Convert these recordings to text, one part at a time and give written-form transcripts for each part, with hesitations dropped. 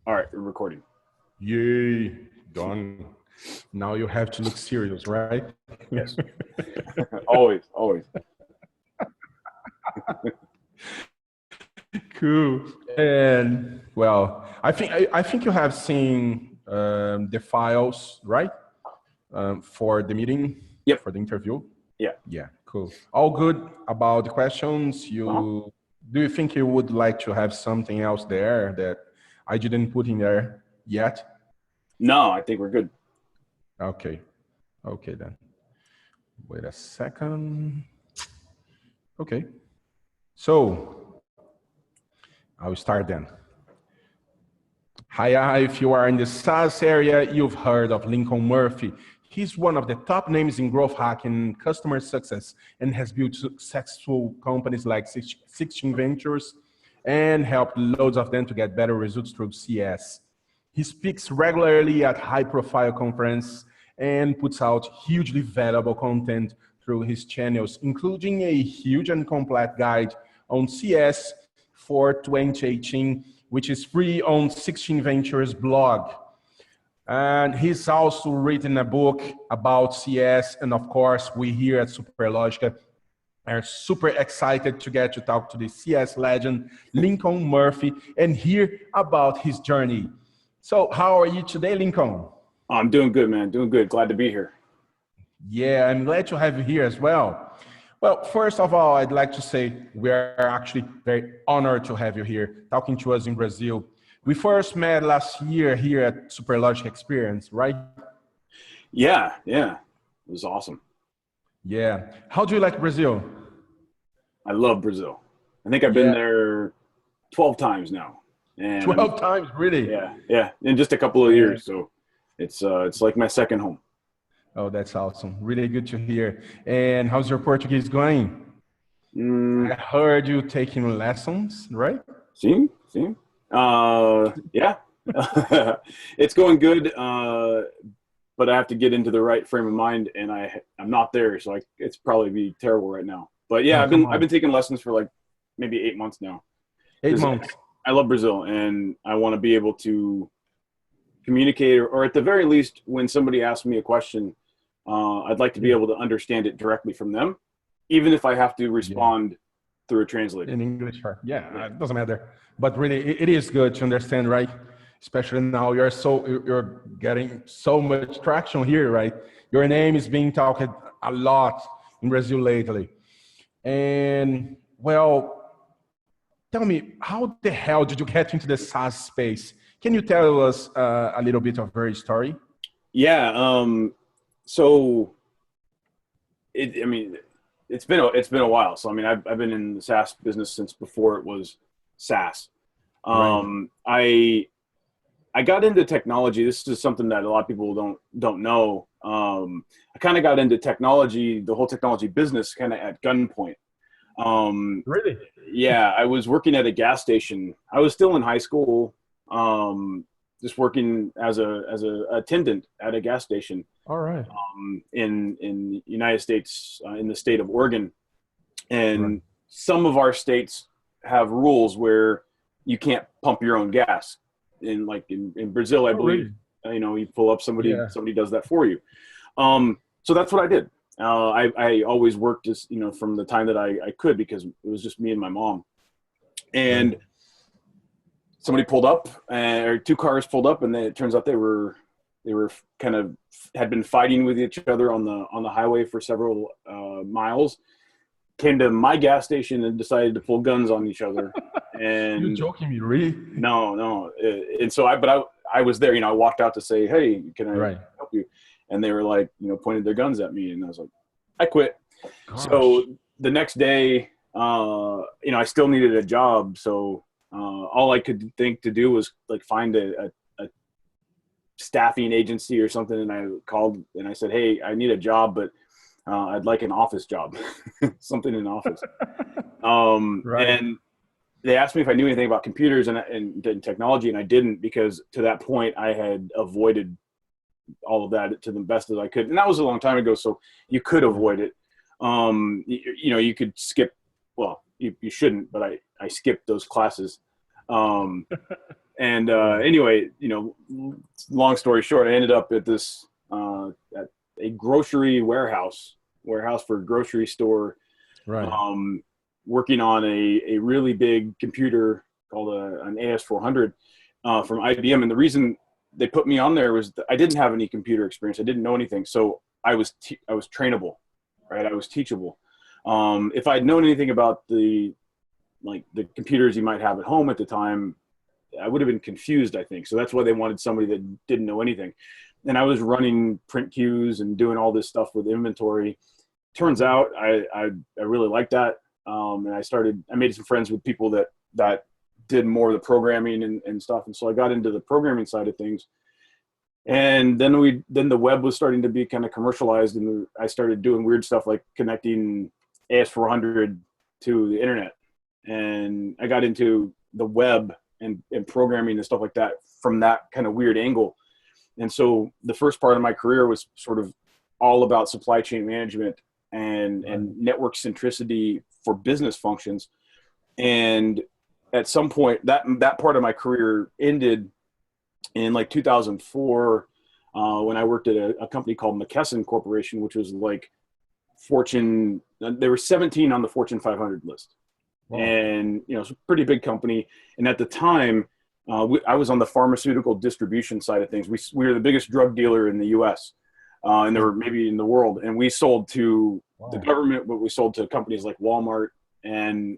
All right, we're recording. Yay, done. Now you have to look serious, right? Yes. Always, always. Cool. And well, I think you have seen the files, right? For the meeting, Yep. for the interview. Yeah. Yeah, cool. All good about the questions. Do you think you would like to have something else there that I didn't put in there yet? No, I think we're good. Okay. Okay then. Wait a second. Okay. So I'll start then. Hi, if you are in the SaaS area, you've heard of Lincoln Murphy. He's one of the top names in growth hacking and customer success and has built successful companies like 16 Ventures and helped loads of them to get better results through CS. He speaks regularly at high-profile conferences and puts out hugely valuable content through his channels, including a huge and complete guide on CS for 2018, which is free on 16 Ventures blog. And he's also written a book about CS. And of course, we here at Superlogica are super excited to get to talk to the CS legend, Lincoln Murphy, and hear about his journey. So how are you today, Lincoln? I'm doing good, man. Doing good. Glad to be here. Yeah, I'm glad to have you here as well. Well, first of all, I'd like to say we are actually very honored to have you here, talking to us in Brazil. We first met last year here at Superlogic Experience, right? Yeah. It was awesome. Yeah. How do you like Brazil? I love Brazil. I think I've been there 12 times now. And 12 times, really? Yeah. In just a couple of years. So it's like my second home. Oh, that's awesome. Really good to hear. And how's your Portuguese going? I heard you taking lessons, right? See? Yeah. It's going good, but I have to get into the right frame of mind, and I'm not there, so it's probably be terrible right now. But yeah, I've been taking lessons for like maybe 8 months now. 8 months. I love Brazil, and I want to be able to communicate, or at the very least, when somebody asks me a question, I'd like to be able to understand it directly from them, even if I have to respond through a translator. In English, yeah, it doesn't matter. But really, it is good to understand, right? Especially now you're getting so much traction here, right? Your name is being talked a lot in Brazil lately. And well, tell me, how the hell did you get into the SaaS space? Can you tell us a little bit of your story? Yeah. So it's been a while. So I've been in the SaaS business since before it was SaaS. Right. I got into technology. This is something that a lot of people don't know. I kind of got into technology, the whole technology business, kind of at gunpoint. Really? Yeah, I was working at a gas station. I was still in high school, just working as a attendant at a gas station. All right. In the United States, in the state of Oregon, and some of our states have rules where you can't pump your own gas. In Brazil, I believe, you pull up somebody does that for you. So that's what I did. I always worked just, from the time that I could, because it was just me and my mom. And somebody pulled up, or two cars pulled up, and then it turns out they were had been fighting with each other on the highway for several miles. Came to my gas station and decided to pull guns on each other. And you're joking me, really? No. And so I was there. I walked out to say, "Hey, can I help you?" And they were like, pointed their guns at me, and I was like, "I quit." Gosh. So the next day, I still needed a job. So all I could think to do was like find a staffing agency or something. And I called and I said, "Hey, I need a job, but I'd like an office job," something in office. And they asked me if I knew anything about computers and technology, and I didn't, because to that point I had avoided all of that to the best as I could. And that was a long time ago, so you could avoid it. You could skip, well, you shouldn't, but I skipped those classes. Anyway, long story short, I ended up at this at a grocery warehouse for a grocery store, Right. working on a really big computer called an AS400 from IBM. And the reason they put me on there was that I didn't have any computer experience. I didn't know anything, so I was trainable, right? I was teachable. If I'd known anything about the computers you might have at home at the time, I would have been confused, I think. So that's why they wanted somebody that didn't know anything. And I was running print queues and doing all this stuff with inventory. Turns out I really liked that. And I made some friends with people that did more of the programming and stuff. And so I got into the programming side of things. And then the web was starting to be kind of commercialized, and I started doing weird stuff like connecting AS400 to the internet. And I got into the web and programming and stuff like that from that kind of weird angle. And so the first part of my career was sort of all about supply chain management and network centricity for business functions. And at some point that part of my career ended in like 2004, when I worked at a company called McKesson Corporation, which was like Fortune, there were 17 on the Fortune 500 list. Wow. And, it's a pretty big company. And at the time, I was on the pharmaceutical distribution side of things. We were the biggest drug dealer in the US, and there were maybe in the world. And we sold to the government, but we sold to companies like Walmart. And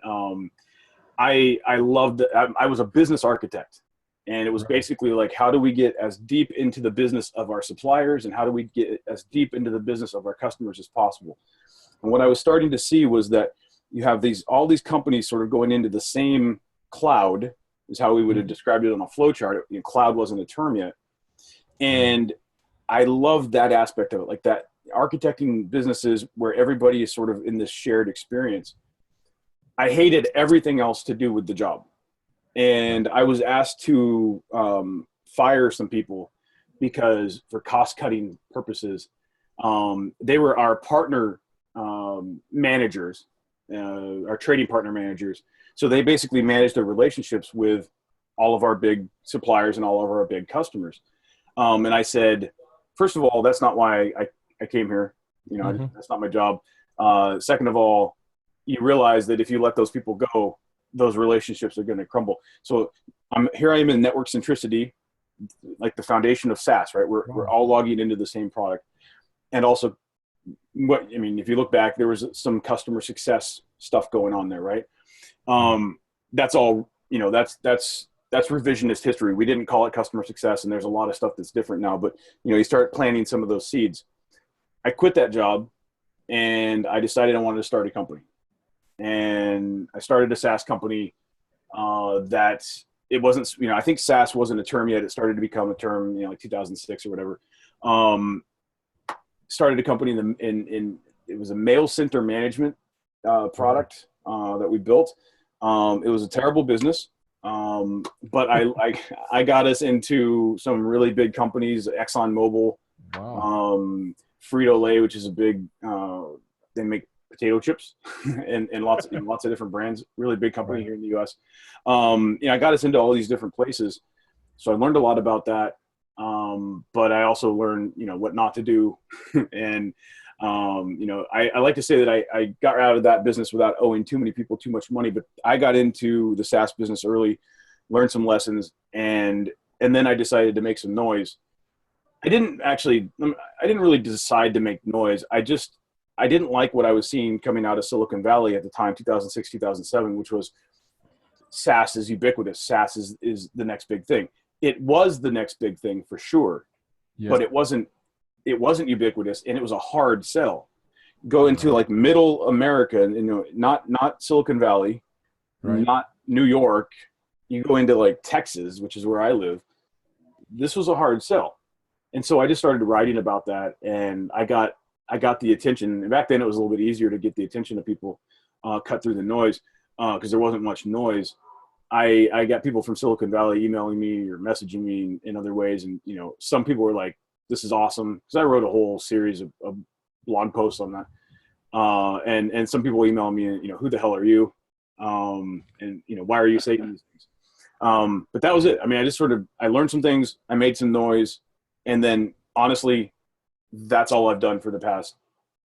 I loved it. I was a business architect. And it was basically like, how do we get as deep into the business of our suppliers, and how do we get as deep into the business of our customers as possible? And what I was starting to see was that you have all these companies sort of going into the same cloud, is how we would have described it on a flow chart. Cloud wasn't a term yet. And I loved that aspect of it, like that architecting businesses where everybody is sort of in this shared experience. I hated everything else to do with the job. And I was asked to fire some people because, for cost-cutting purposes, they were our partner managers, our trading partner managers. So they basically managed their relationships with all of our big suppliers and all of our big customers. And I said, first of all, that's not why I came here. That's not my job. Second of all, you realize that if you let those people go, those relationships are going to crumble. So here I am in network centricity, like the foundation of SaaS, right? We're all logging into the same product. And also, if you look back, there was some customer success stuff going on there, right? That's all, that's revisionist history. We didn't call it customer success, and there's a lot of stuff that's different now, but you start planting some of those seeds. I quit that job, and I decided I wanted to start a company. And I started a SaaS company that it wasn't, I think SaaS wasn't a term yet. It started to become a term, like 2006 or whatever. Started a company it was a mail center management product that we built. It was a terrible business, but I got us into some really big companies, ExxonMobil, Frito-Lay, which is a big, they make potato chips and lots of different brands, really big company here in the US. I got us into all these different places. So I learned a lot about that. But I also learned, what not to do. And, I like to say that I got out of that business without owing too many people too much money, but I got into the SaaS business early, learned some lessons, and then I decided to make some noise. I didn't really decide to make noise. I didn't like what I was seeing coming out of Silicon Valley at the time, 2006, 2007, which was SaaS is ubiquitous. SaaS is the next big thing. It was the next big thing for sure, but it wasn't ubiquitous, and it was a hard sell. Go into like middle America, not Silicon Valley, not New York. You go into like Texas, which is where I live. This was a hard sell. And so I just started writing about that, and I got the attention. And back then it was a little bit easier to get the attention of people, cut through the noise, because there wasn't much noise. I got people from Silicon Valley emailing me or messaging me in other ways. And, some people were like, this is awesome. Cause I wrote a whole series of blog posts on that. And some people email me, who the hell are you? And, why are you saying these things? But that was it. I mean, I learned some things, I made some noise, and then honestly, that's all I've done for the past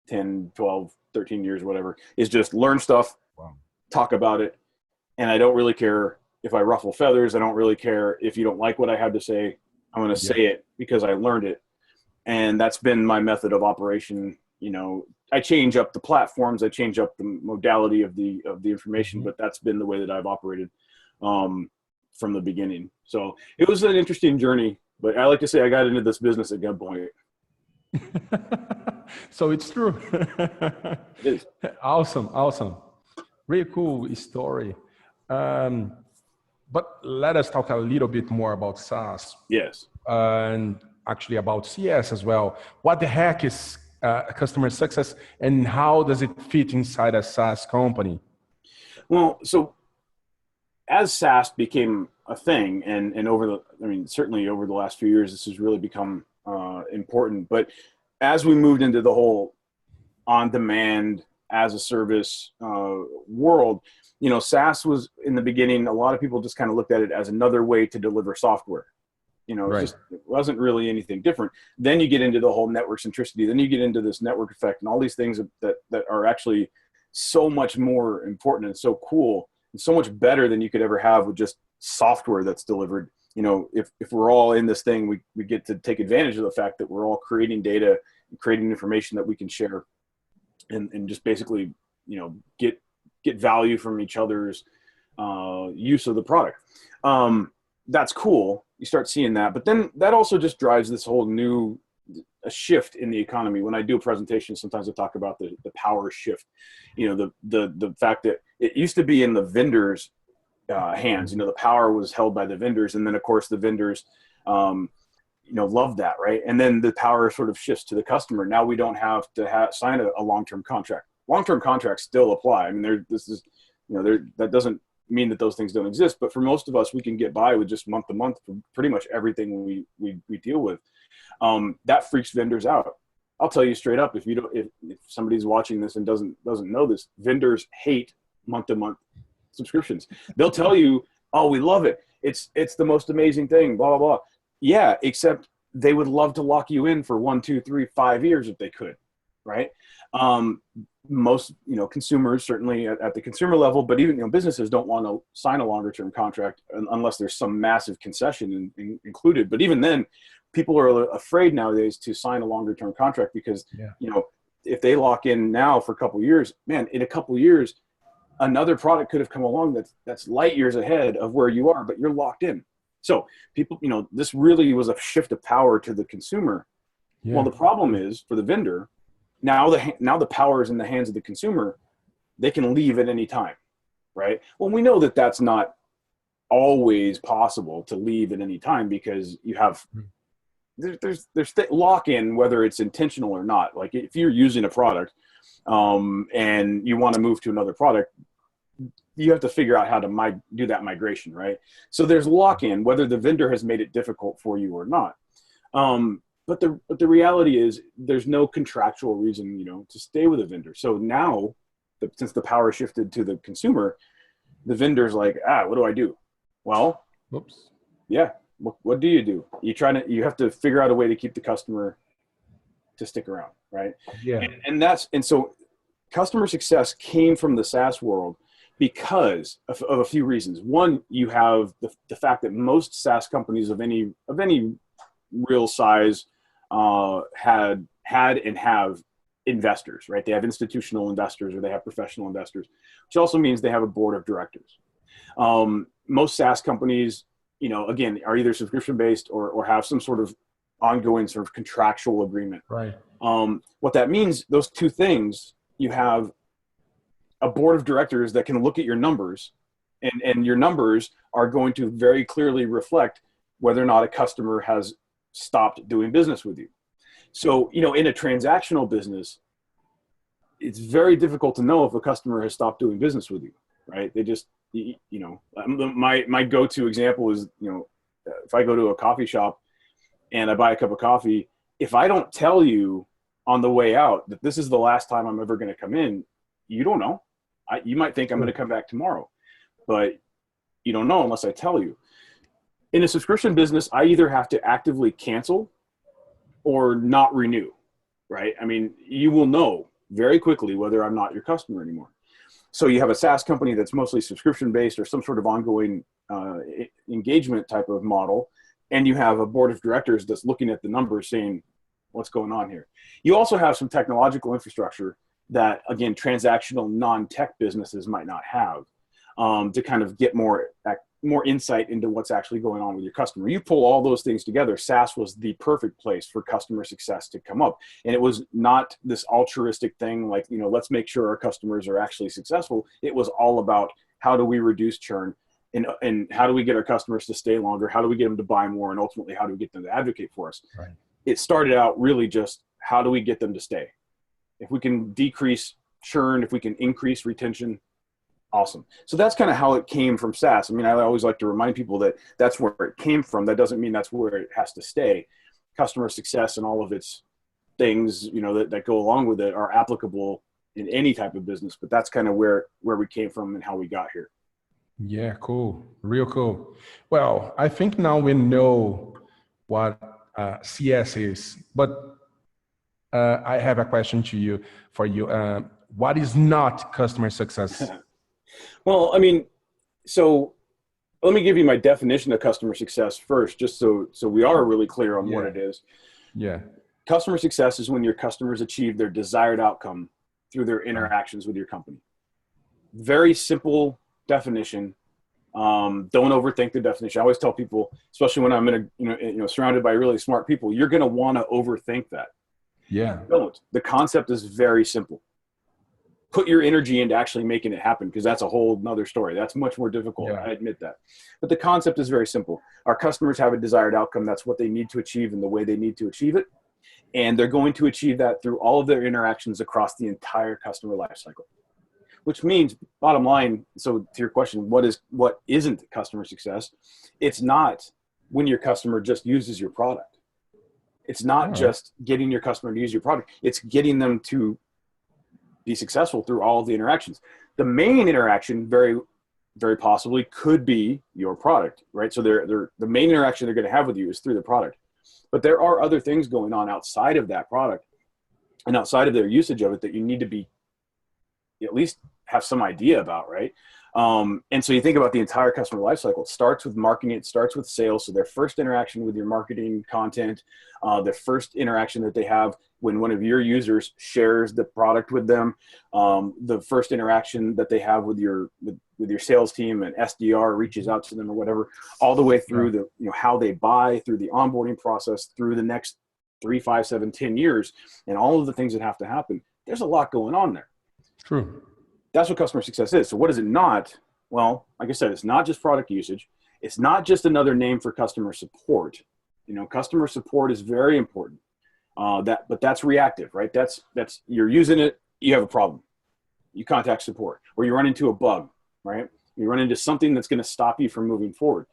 10, 12, 13 years, whatever, is just learn stuff, talk about it. And I don't really care if I ruffle feathers. I don't really care if you don't like what I have to say. I'm going to say it because I learned it. And that's been my method of operation. You know, I change up the platforms, I change up the modality of the information, but that's been the way that I've operated from the beginning. So it was an interesting journey, but I like to say I got into this business at gunpoint. So it's true. It is. Awesome. Really cool story. But let us talk a little bit more about SaaS. Yes. And actually about CS as well. What the heck is customer success, and how does it fit inside a SaaS company? Well, so as SaaS became a thing, and certainly over the last few years, this has really become important. But as we moved into the whole on-demand as a service world, you know, SaaS was in the beginning, a lot of people just kind of looked at it as another way to deliver software. You know, it wasn't really anything different. Then you get into the whole network centricity. Then you get into this network effect and all these things that are actually so much more important and so cool and so much better than you could ever have with just software that's delivered. You know, if we're all in this thing, we get to take advantage of the fact that we're all creating data, creating information that we can share, and just basically, you know, get value from each other's use of the product. That's cool. You start seeing that, but then that also just drives this whole new shift in the economy. When I do a presentation, sometimes I talk about the power shift. You know, the fact that it used to be in the vendors' hands. You know, the power was held by the vendors, and then of course the vendors, you know, love that, right? And then the power sort of shifts to the customer. Now we don't have to sign a long-term contract. Long-term contracts still apply. I mean, that doesn't mean that those things don't exist, but for most of us, we can get by with just month to month for pretty much everything we deal with. That freaks vendors out. I'll tell you straight up, if somebody's watching this and doesn't know this, vendors hate month to month subscriptions. They'll tell you, oh, we love it. It's the most amazing thing, blah, blah, blah. Yeah, except they would love to lock you in for 1, 2, 3, 5 years if they could, right? Most, you know, consumers, certainly at the consumer level, but even, you know, businesses don't want to sign a longer term contract unless there's some massive concession included. But even then, people are afraid nowadays to sign a longer term contract because, you know, if they lock in now for a couple of years, man, in a couple of years, another product could have come along that's light years ahead of where you are, but you're locked in. So people, you know, this really was a shift of power to the consumer. Well, the problem is for the vendor, now the power is in the hands of the consumer. They can leave at any time, right? Well, we know that that's not always possible to leave at any time because you have there's lock-in, whether it's intentional or not. Like if you're using a product and you want to move to another product, you have to figure out how to do that migration, right? So there's lock-in, whether the vendor has made it difficult for you or not. But the reality is there's no contractual reason, you know, to stay with a vendor. So now, since the power shifted to the consumer, the vendor's like, what do I do? Well, yeah, what do? You have to figure out a way to keep the customer to stick around, right? Yeah. And so customer success came from the SaaS world because of a few reasons. One, you have the fact that most SaaS companies of any real size had and have investors, right? They have institutional investors or they have professional investors, which also means they have a board of directors. Most SaaS companies, you know, again, are either subscription-based or have some sort of ongoing sort of contractual agreement. Right. What that means, those two things, you have a board of directors that can look at your numbers, and your numbers are going to very clearly reflect whether or not a customer has stopped doing business with you. So, you know, in a transactional business, it's very difficult to know if a customer has stopped doing business with you, right? They just, you know, my go-to example is, you know, if I go to a coffee shop and I buy a cup of coffee, if I don't tell you on the way out that this is the last time I'm ever going to come in, you don't know. You might think I'm going to come back tomorrow, but You don't know unless I tell you. In a subscription business, I either have to actively cancel or not renew, right? I mean, you will know very quickly whether I'm not your customer anymore. So you have a SaaS company that's mostly subscription-based or some sort of ongoing engagement type of model, and you have a board of directors that's looking at the numbers saying, what's going on here? You also have some technological infrastructure that, again, transactional non-tech businesses might not have, to kind of get more insight into what's actually going on with your customer. You pull all those things together, SaaS was the perfect place for customer success to come up. And it was not this altruistic thing like, let's make sure our customers are actually successful. It was all about how do we reduce churn, and how do we get our customers to stay longer? How do we get them to buy more? And ultimately, how do we get them to advocate for us? Right. It started out really just, how do we get them to stay? If we can decrease churn, if we can increase retention, awesome. So that's kind of how it came from SaaS. I mean, I always like to remind people that that's where it came from. That doesn't mean that's where it has to stay. Customer success and all of its things, that go along with it are applicable in any type of business, but that's kind of where we came from and how we got here. Yeah, cool. Real cool. Well, I think now we know what CS is, but I have a question for you. What is not customer success? Well, I mean, so let me give you my definition of customer success first, just so we are really clear on what it is. Yeah. Customer success is when your customers achieve their desired outcome through their interactions with your company. Very simple definition. Don't overthink the definition. I always tell people, especially when I'm in surrounded by really smart people, you're going to want to overthink that. Yeah. Don't. The concept is very simple. Put your energy into actually making it happen, because that's a whole nother story. That's much more difficult. Yeah. I admit that. But the concept is very simple. Our customers have a desired outcome. That's what they need to achieve and the way they need to achieve it. And they're going to achieve that through all of their interactions across the entire customer lifecycle. Which means, bottom line, so to your question, what isn't customer success? It's not when your customer just uses your product. It's not just getting your customer to use your product. It's getting them to be successful through all of the interactions. The main interaction very, very possibly could be your product, right? So the main interaction they're going to have with you is through the product. But there are other things going on outside of that product and outside of their usage of it that you need to be at least have some idea about, right? And so you think about the entire customer lifecycle. It starts with marketing. It starts with sales. So their first interaction with your marketing content, their first interaction that they have when one of your users shares the product with them, the first interaction that they have with your sales team, and SDR reaches out to them or whatever, all the way through the how they buy, through the onboarding process, through the next 3, 5, 7, 10 years, and all of the things that have to happen. There's a lot going on there. True. That's what customer success is. So what is it not? Well, like I said, it's not just product usage. It's not just another name for customer support. Customer support is very important. But that's reactive, right? That's you're using it, you have a problem, you contact support, or you run into a bug, right? You run into something that's going to stop you from moving forward.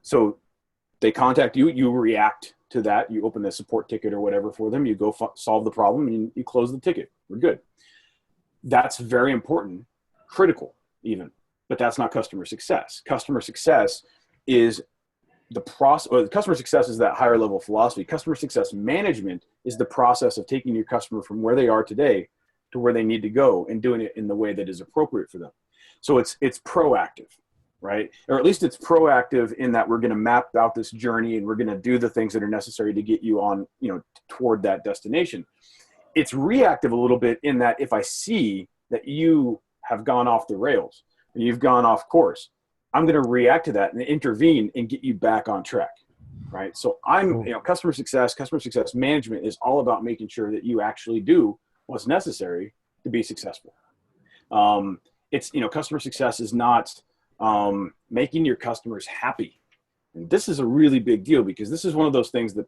So they contact you, you react to that, you open the support ticket or whatever for them, you go solve the problem, and you close the ticket. We're good. That's very important, critical even, but that's not customer success. Customer success is the process, or customer success is that higher level philosophy. Customer success management is the process of taking your customer from where they are today to where they need to go and doing it in the way that is appropriate for them. So it's proactive, right? Or at least it's proactive in that we're going to map out this journey and we're going to do the things that are necessary to get you on, toward that destination. It's reactive a little bit in that if I see that you have gone off the rails, or you've gone off course, I'm going to react to that and intervene and get you back on track, right? So customer success management is all about making sure that you actually do what's necessary to be successful. Customer success is not making your customers happy. And this is a really big deal, because this is one of those things that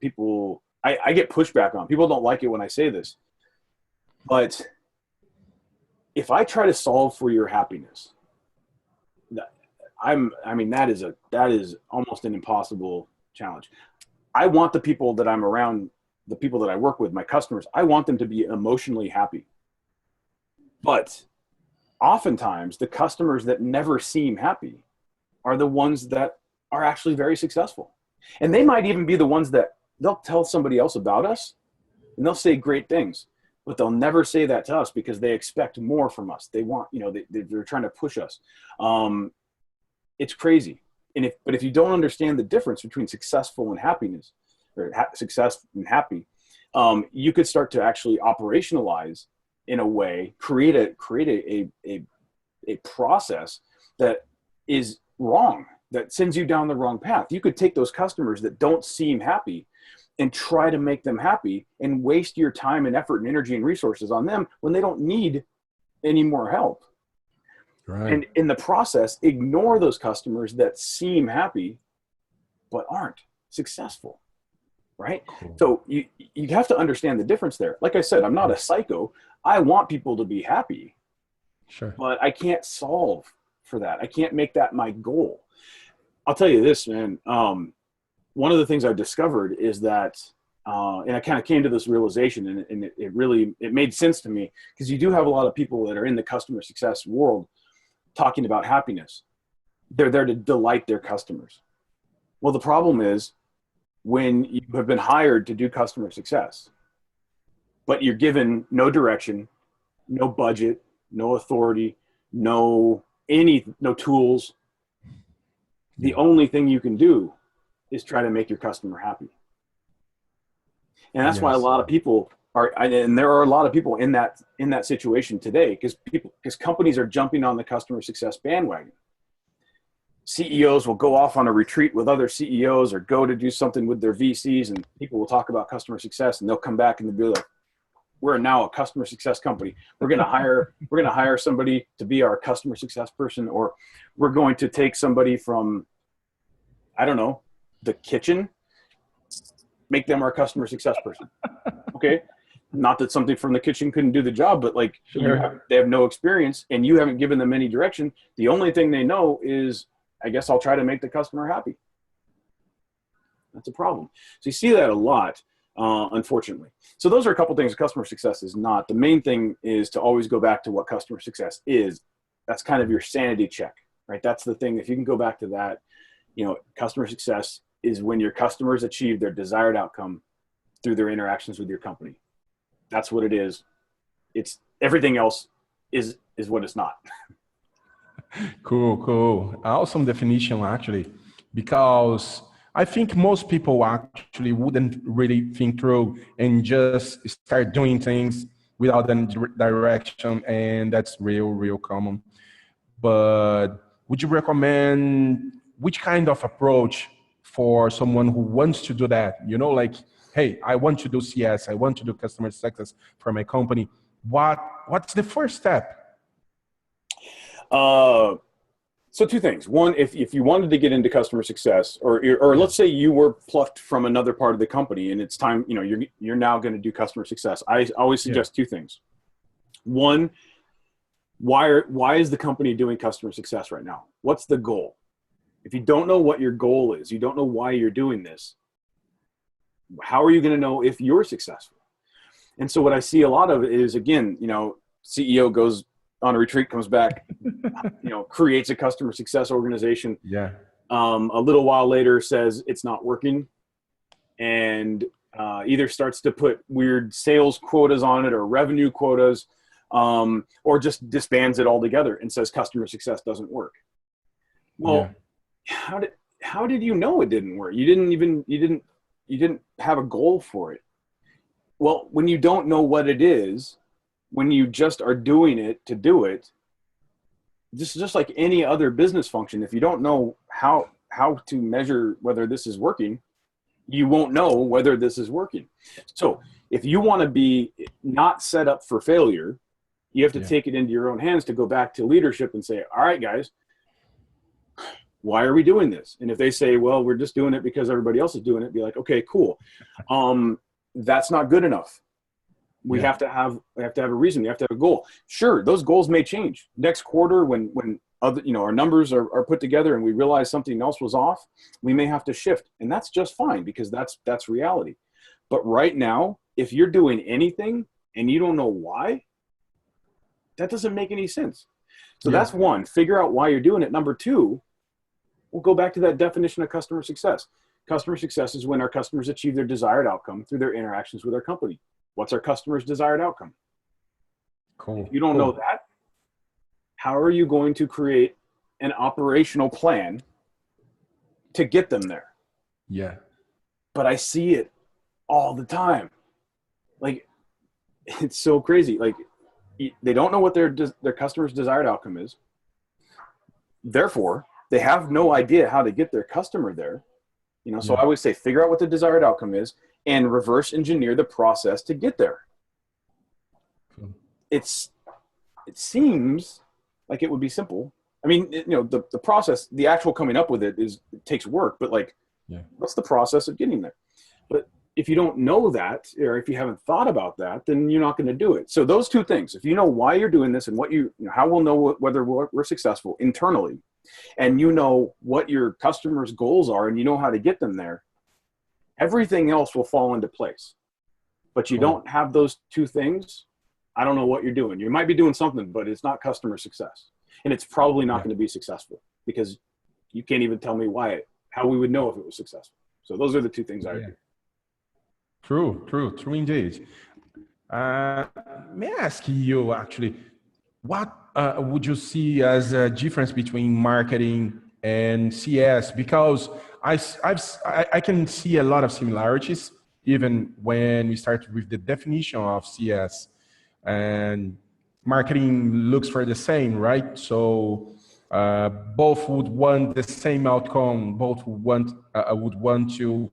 I get pushback on. People don't like it when I say this. But if I try to solve for your happiness, that is almost an impossible challenge. I want the people that I'm around, the people that I work with, my customers, I want them to be emotionally happy. But oftentimes the customers that never seem happy are the ones that are actually very successful. And they might even be the ones that they'll tell somebody else about us and they'll say great things, but they'll never say that to us because they expect more from us. They want, they're trying to push us. It's crazy. But if you don't understand the difference between successful and happiness, or success and happy, you could start to actually operationalize in a way, create a process that is wrong, that sends you down the wrong path. You could take those customers that don't seem happy and try to make them happy and waste your time and effort and energy and resources on them when they don't need any more help. Right. And in the process, ignore those customers that seem happy but aren't successful. Right? Cool. So you have to understand the difference there. Like I said, I'm not a psycho. I want people to be happy. Sure. But I can't solve for that. I can't make that my goal. I'll tell you this, man. One of the things I've discovered is that, and I kind of came to this realization, and it made sense to me, because you do have a lot of people that are in the customer success world talking about happiness. They're there to delight their customers. Well, the problem is, when you have been hired to do customer success, but you're given no direction, no budget, no authority, no tools, the only thing you can do is try to make your customer happy. And that's why a lot of people and there are a lot of people in that situation today, because companies are jumping on the customer success bandwagon. CEOs will go off on a retreat with other CEOs or go to do something with their VCs, and people will talk about customer success, and they'll come back and they'll be like, we're now a customer success company. We're going to hire somebody to be our customer success person, or we're going to take somebody from, I don't know, the kitchen, make them our customer success person. Okay. Not that something from the kitchen couldn't do the job, but like, sure, they have no experience and you haven't given them any direction. The only thing they know is, I guess I'll try to make the customer happy. That's a problem. So you see that a lot, unfortunately. So those are a couple things customer success is not. The main thing is to always go back to what customer success is. That's kind of your sanity check, right? That's the thing. If you can go back to that, customer success is when your customers achieve their desired outcome through their interactions with your company. That's what it is. It's everything else is what it's not. Cool. Awesome definition, actually, because I think most people actually wouldn't really think through and just start doing things without any direction, and that's real common. But would you recommend which kind of approach for someone who wants to do that? Like, hey, I want to do CS, I want to do customer success for my company. What's the first step? So two things. One, if you wanted to get into customer success, or let's say you were plucked from another part of the company and it's time, you're now going to do customer success. I always suggest two things. One, why is the company doing customer success right now? What's the goal? If you don't know what your goal is, you don't know why you're doing this, how are you going to know if you're successful? And so what I see a lot of is, again, CEO goes on a retreat, comes back, creates a customer success organization. Yeah. A little while later says it's not working, and either starts to put weird sales quotas on it or revenue quotas, or just disbands it altogether and says customer success doesn't work. Well, how did you know it didn't work? You didn't have a goal for it. Well, when you don't know what it is, when you just are doing it to do it, this is just like any other business function. If you don't know how to measure whether this is working, you won't know whether this is working. So if you want to be not set up for failure, you have to take it into your own hands to go back to leadership and say, all right, guys, why are we doing this? And if they say, well, we're just doing it because everybody else is doing it, be like, okay, cool. That's not good enough. We have to have a reason. We have to have a goal. Sure, those goals may change next quarter when other, our numbers are put together and we realize something else was off. We may have to shift, and that's just fine because that's reality. But right now, if you're doing anything and you don't know why, that doesn't make any sense. So that's one, figure out why you're doing it. Number two, We'll go back to that definition of customer success. Customer success is when our customers achieve their desired outcome through their interactions with our company. What's our customer's desired outcome? Cool. If you don't know that, how are you going to create an operational plan to get them there? Yeah. But I see it all the time. Like, it's so crazy. Like, they don't know what their customer's desired outcome is. Therefore, they have no idea how to get their customer there. So I always say, figure out what the desired outcome is and reverse engineer the process to get there. Cool. It seems like it would be simple. I mean, the process, the actual coming up with it takes work, but like, what's the process of getting there? But if you don't know that, or if you haven't thought about that, then you're not going to do it. So those two things, if you know why you're doing this and what how we'll know whether we're successful internally, and you know what your customers' goals are and you know how to get them there, everything else will fall into place. But you don't have those two things, I don't know what you're doing. You might be doing something, but it's not customer success. And it's probably not going to be successful, because you can't even tell me how we would know if it was successful. So those are the two things I would do. True indeed. May I ask you actually, what would you see as a difference between marketing and CS? Because I can see a lot of similarities, even when we start with the definition of CS, and marketing looks for the same, right? So both would want the same outcome, both would want to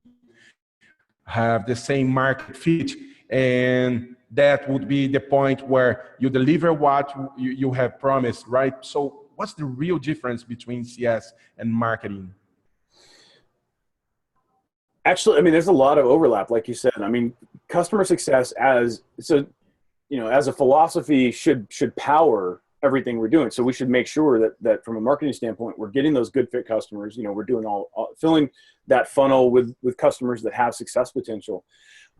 have the same market fit, and that would be the point where you deliver what you have promised, right? So what's the real difference between CS and marketing? Actually, I mean, there's a lot of overlap, like you said. I mean, customer success as a philosophy should power everything we're doing. So we should make sure that from a marketing standpoint, we're getting those good fit customers. We're doing filling that funnel with customers that have success potential.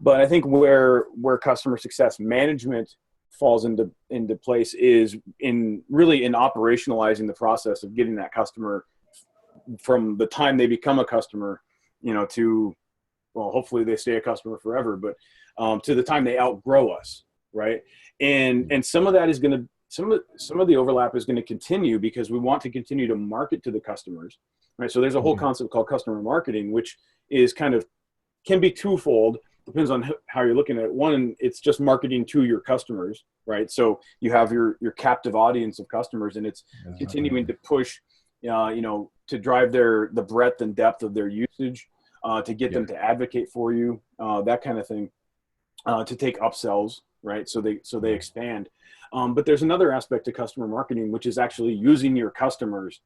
But I think where customer success management falls into place is in operationalizing the process of getting that customer from the time they become a customer, to, well, hopefully they stay a customer forever, but to the time they outgrow us, right? And some of that is going to, some of the overlap is going to continue because we want to continue to market to the customers, right? So there's a whole concept called customer marketing, which is can be twofold. Depends on how you're looking at it. One, it's just marketing to your customers, right? So you have your captive audience of customers, and it's continuing to push, to drive the breadth and depth of their usage, to get them to advocate for you, that kind of thing, to take upsells, right? So they expand. But there's another aspect to customer marketing, which is actually using your customers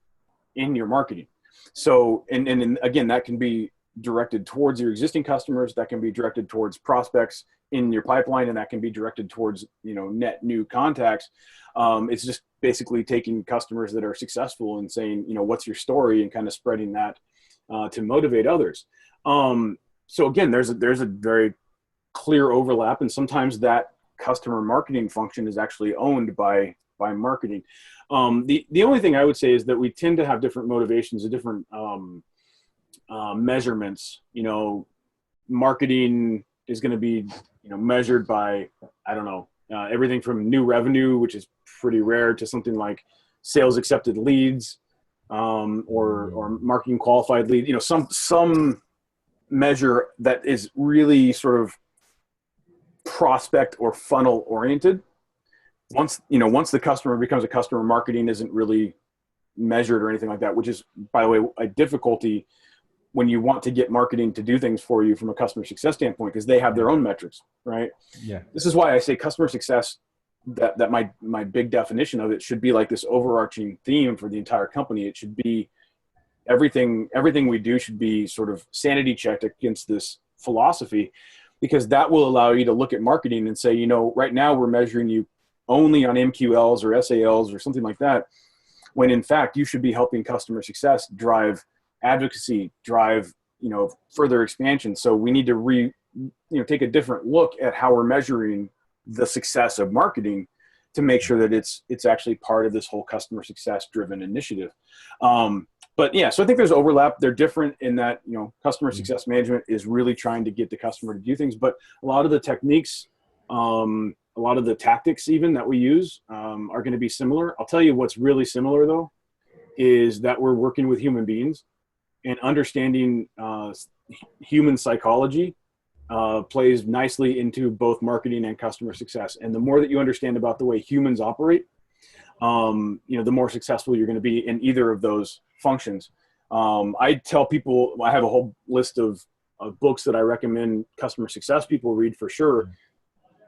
in your marketing. So, and again, that can be directed towards your existing customers, that can be directed towards prospects in your pipeline, and that can be directed towards, net new contacts. It's just basically taking customers that are successful and saying, what's your story, and kind of spreading that to motivate others. So again, there's a very clear overlap, and sometimes that customer marketing function is actually owned by marketing. The only thing I would say is that we tend to have different motivations and different measurements. Marketing is going to be measured by, I don't know, everything from new revenue, which is pretty rare, to something like sales accepted leads, or marketing qualified lead. Some measure that is really sort of prospect or funnel oriented. Once the customer becomes a customer, marketing isn't really measured or anything like that, which is, by the way, a difficulty when you want to get marketing to do things for you from a customer success standpoint, because they have their own metrics, right? Yeah. This is why I say customer success, that my big definition of it should be like this overarching theme for the entire company. It should be everything we do should be sort of sanity checked against this philosophy, because that will allow you to look at marketing and say, right now we're measuring you only on MQLs or SALs or something like that, when in fact you should be helping customer success drive advocacy, drive further expansion. So we need to take a different look at how we're measuring the success of marketing to make sure that it's actually part of this whole customer success driven initiative. But yeah, so I think there's overlap. They're different in that, you know, customer success management is really trying to get the customer to do things, but a lot of the techniques, a lot of the tactics even that we use are going to be similar. I'll tell you what's really similar though, is that we're working with human beings, and understanding human psychology plays nicely into both marketing and customer success. And the more that you understand about the way humans operate, you know, the more successful you're going to be in either of those functions. I tell people, I have a whole list of books that I recommend customer success people read for sure.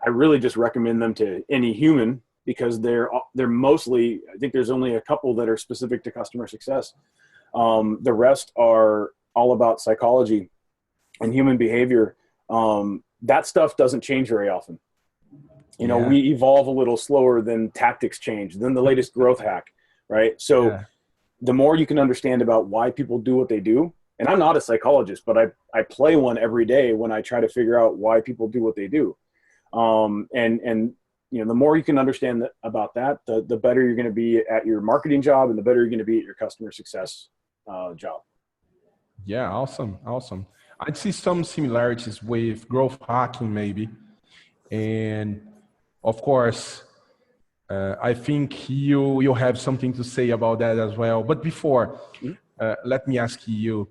I really just recommend them to any human, because they're mostly, I think there's only a couple that are specific to customer success. The rest are all about psychology and human behavior. That stuff doesn't change very often. You know, we evolve a little slower than tactics change, than the latest growth hack, right? So the more you can understand about why people do what they do, and I'm not a psychologist, but I play one every day when I try to figure out why people do what they do. And you know, the more you can understand about that, the better you're going to be at your marketing job, and the better you're going to be at your customer success job. Yeah, awesome, awesome. I'd see some similarities with growth hacking maybe. And of course, I think you have something to say about that as well. But before, let me ask you,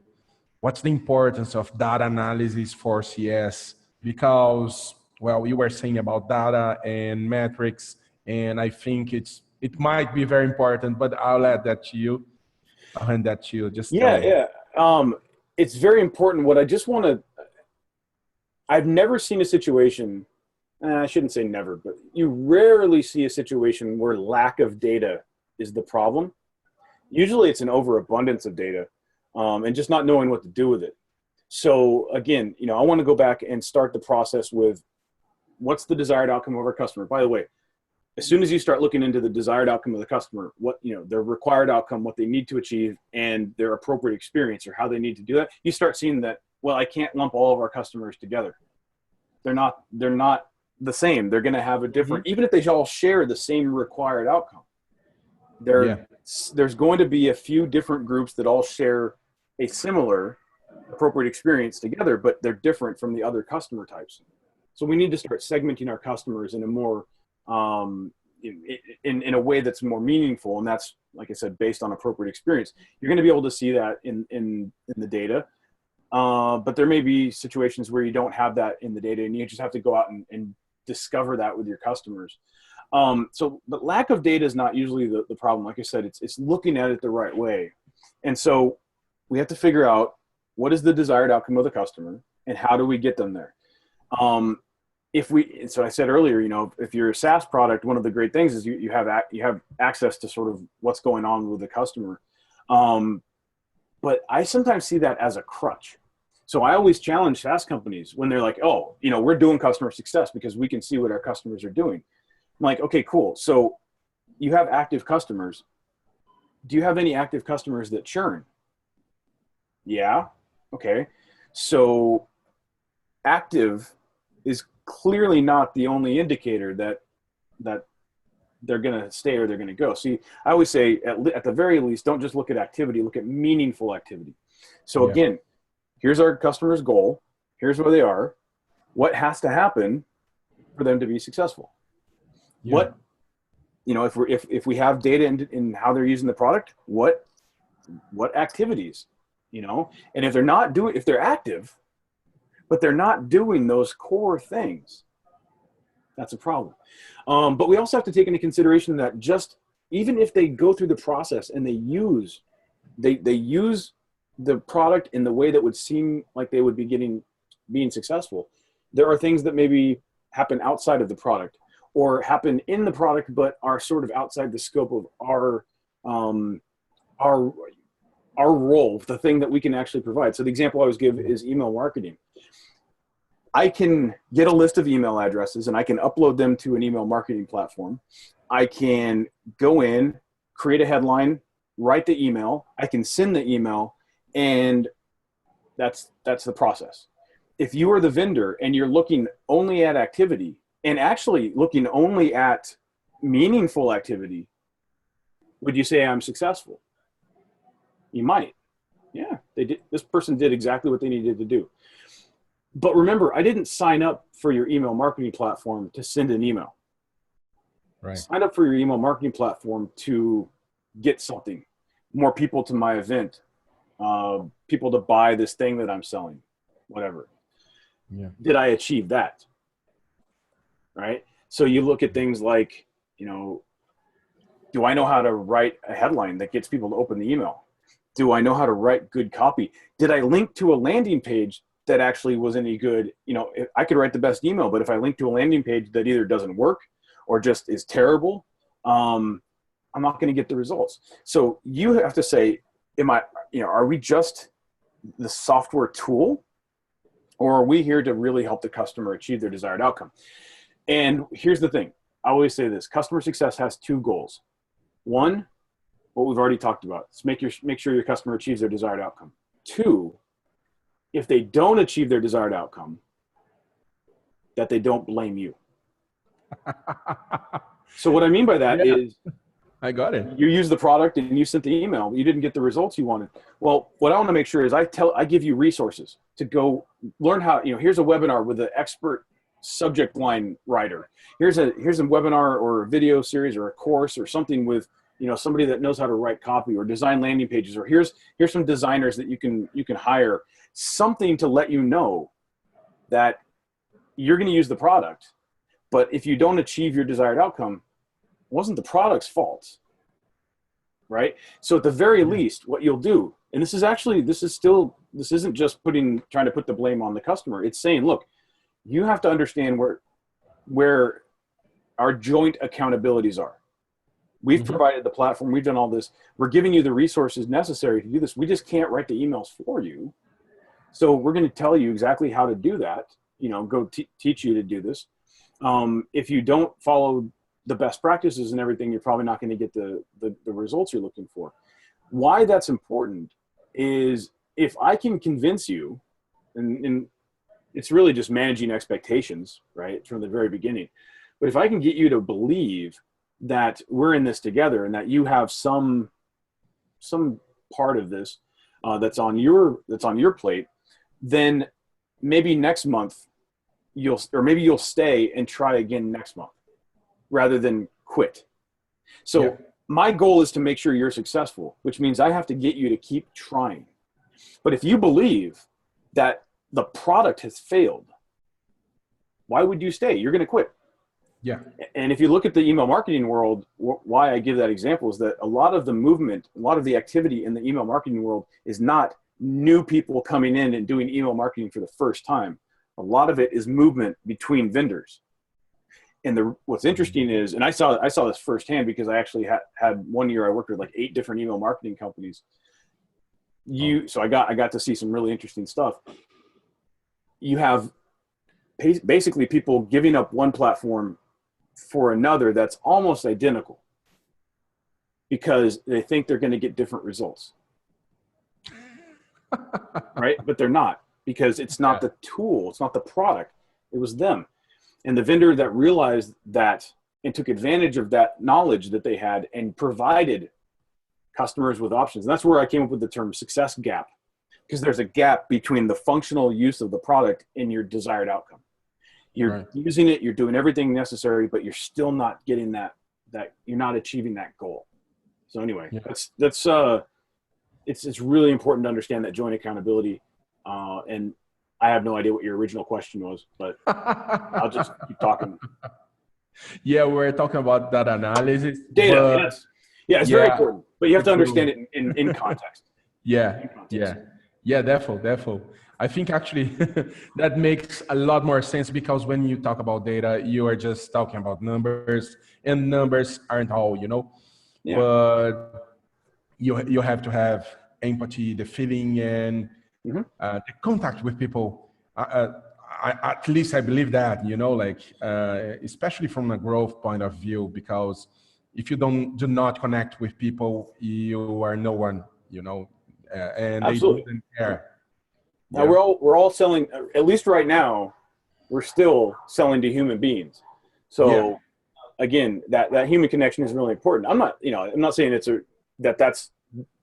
what's the importance of data analysis for CS? Because, well, you were saying about data and metrics, and I think it might be very important, but I'll add that to you. I'll hand that to you. Just tell me. It's very important. What I just want to, I've never seen a situation, I shouldn't say never, but you rarely see a situation where lack of data is the problem. Usually it's an overabundance of data, and just not knowing what to do with it. So again, you know, I want to go back and start the process with what's the desired outcome of our customer. By the way, as soon as you start looking into the desired outcome of the customer, what, you know, their required outcome, what they need to achieve, and their appropriate experience, or how they need to do that, you start seeing that, well, I can't lump all of our customers together. They're not the same. They're going to have a different, even if they all share the same required outcome, there's going to be a few different groups that all share a similar appropriate experience together, but they're different from the other customer types. So we need to start segmenting our customers in a more, in a way that's more meaningful. And that's, like I said, based on appropriate experience. You're going to be able to see that in the data. But there may be situations where you don't have that in the data, and you just have to go out and discover that with your customers. But lack of data is not usually the problem. Like I said, it's looking at it the right way. And so we have to figure out what is the desired outcome of the customer, and how do we get them there? So I said earlier, you know, if you're a SaaS product, one of the great things is you have access to sort of what's going on with the customer. But I sometimes see that as a crutch. So I always challenge SaaS companies when they're like, oh, you know, we're doing customer success because we can see what our customers are doing. I'm like, okay, cool. So you have active customers. Do you have any active customers that churn? Yeah. Okay. So active is clearly not the only indicator that they're going to stay or they're going to go. See, I always say at the very least, don't just look at activity, look at meaningful activity. So again, here's our customer's goal. Here's where they are. What has to happen for them to be successful? What, you know, if we have data in how they're using the product, what activities, you know, and if they're active, but they're not doing those core things, that's a problem. But we also have to take into consideration that even if they go through the process and they use the product in the way that would seem like they would be being successful, there are things that maybe happen outside of the product, or happen in the product but are sort of outside the scope of our role, the thing that we can actually provide. So the example I always give is email marketing. I can get a list of email addresses and I can upload them to an email marketing platform. I can go in, create a headline, write the email, I can send the email, and that's the process. If you are the vendor and you're looking only at activity, and actually looking only at meaningful activity, would you say I'm successful? You might. Yeah, they did. This person did exactly what they needed to do. But remember, I didn't sign up for your email marketing platform to send an email. Right. Sign up for your email marketing platform to get something, more people to my event, people to buy this thing that I'm selling, whatever. Yeah. Did I achieve that? Right. So you look at things like, you know, do I know how to write a headline that gets people to open the email? Do I know how to write good copy? Did I link to a landing page that actually was any good? You know, I could write the best email, but if I link to a landing page that either doesn't work or just is terrible, I'm not going to get the results. So you have to say, are we just the software tool, or are we here to really help the customer achieve their desired outcome? And here's the thing. I always say this: customer success has two goals. One, what we've already talked about, is make sure your customer achieves their desired outcome. Two, if they don't achieve their desired outcome, that they don't blame you. So what I mean by that is, I got it. You use the product and you sent the email, but you didn't get the results you wanted. Well, what I want to make sure is I give you resources to go learn how, here's a webinar with an expert subject line writer. Here's a webinar or a video series or a course or something with, somebody that knows how to write copy or design landing pages, or here's some designers that you can hire, something to let you know that you're going to use the product. But if you don't achieve your desired outcome, it wasn't the product's fault, right? So at the very least, what you'll do, and this isn't just trying to put the blame on the customer. It's saying, look, you have to understand where our joint accountabilities are. We've provided the platform. We've done all this. We're giving you the resources necessary to do this. We just can't write the emails for you. So we're going to tell you exactly how to do that. Go teach you to do this. If you don't follow the best practices and everything, you're probably not going to get the results you're looking for. Why that's important is if I can convince you, and it's really just managing expectations, right, from the very beginning. But if I can get you to believe that we're in this together and that you have some part of this that's on your plate, then maybe next month you'll stay and try again next month rather than quit. So my goal is to make sure you're successful, which means I have to get you to keep trying. But if you believe that the product has failed, why would you stay? You're going to quit. Yeah. And if you look at the email marketing world, why I give that example is that a lot of the movement, a lot of the activity in the email marketing world is not new people coming in and doing email marketing for the first time. A lot of it is movement between vendors. And what's interesting is, and I saw this firsthand because I actually had 1 year I worked with like 8 different email marketing companies. So I got to see some really interesting stuff. You have basically people giving up one platform for another that's almost identical because they think they're going to get different results. Right? But they're not, because it's not the tool, it's not the product, it was them. And the vendor that realized that and took advantage of that knowledge that they had and provided customers with options. And that's where I came up with the term success gap, because there's a gap between the functional use of the product and your desired outcome. You're using it, you're doing everything necessary, but you're still not getting that you're not achieving that goal. So anyway, it's really important to understand that joint accountability. And I have no idea what your original question was, but I'll just keep talking. Yeah, we're talking about data analysis. Data, yes. Yeah, it's very important, but you have to understand it in context. Yeah, definitely. I think actually that makes a lot more sense, because when you talk about data, you are just talking about numbers, and numbers aren't all, but you have to have empathy, the feeling, and the contact with people. At least I believe that, especially from a growth point of view, because if you do not connect with people, you are no one, and Absolutely. They don't care. Now we're all selling, at least right now, we're still selling to human beings. So again, that human connection is really important. I'm not saying that's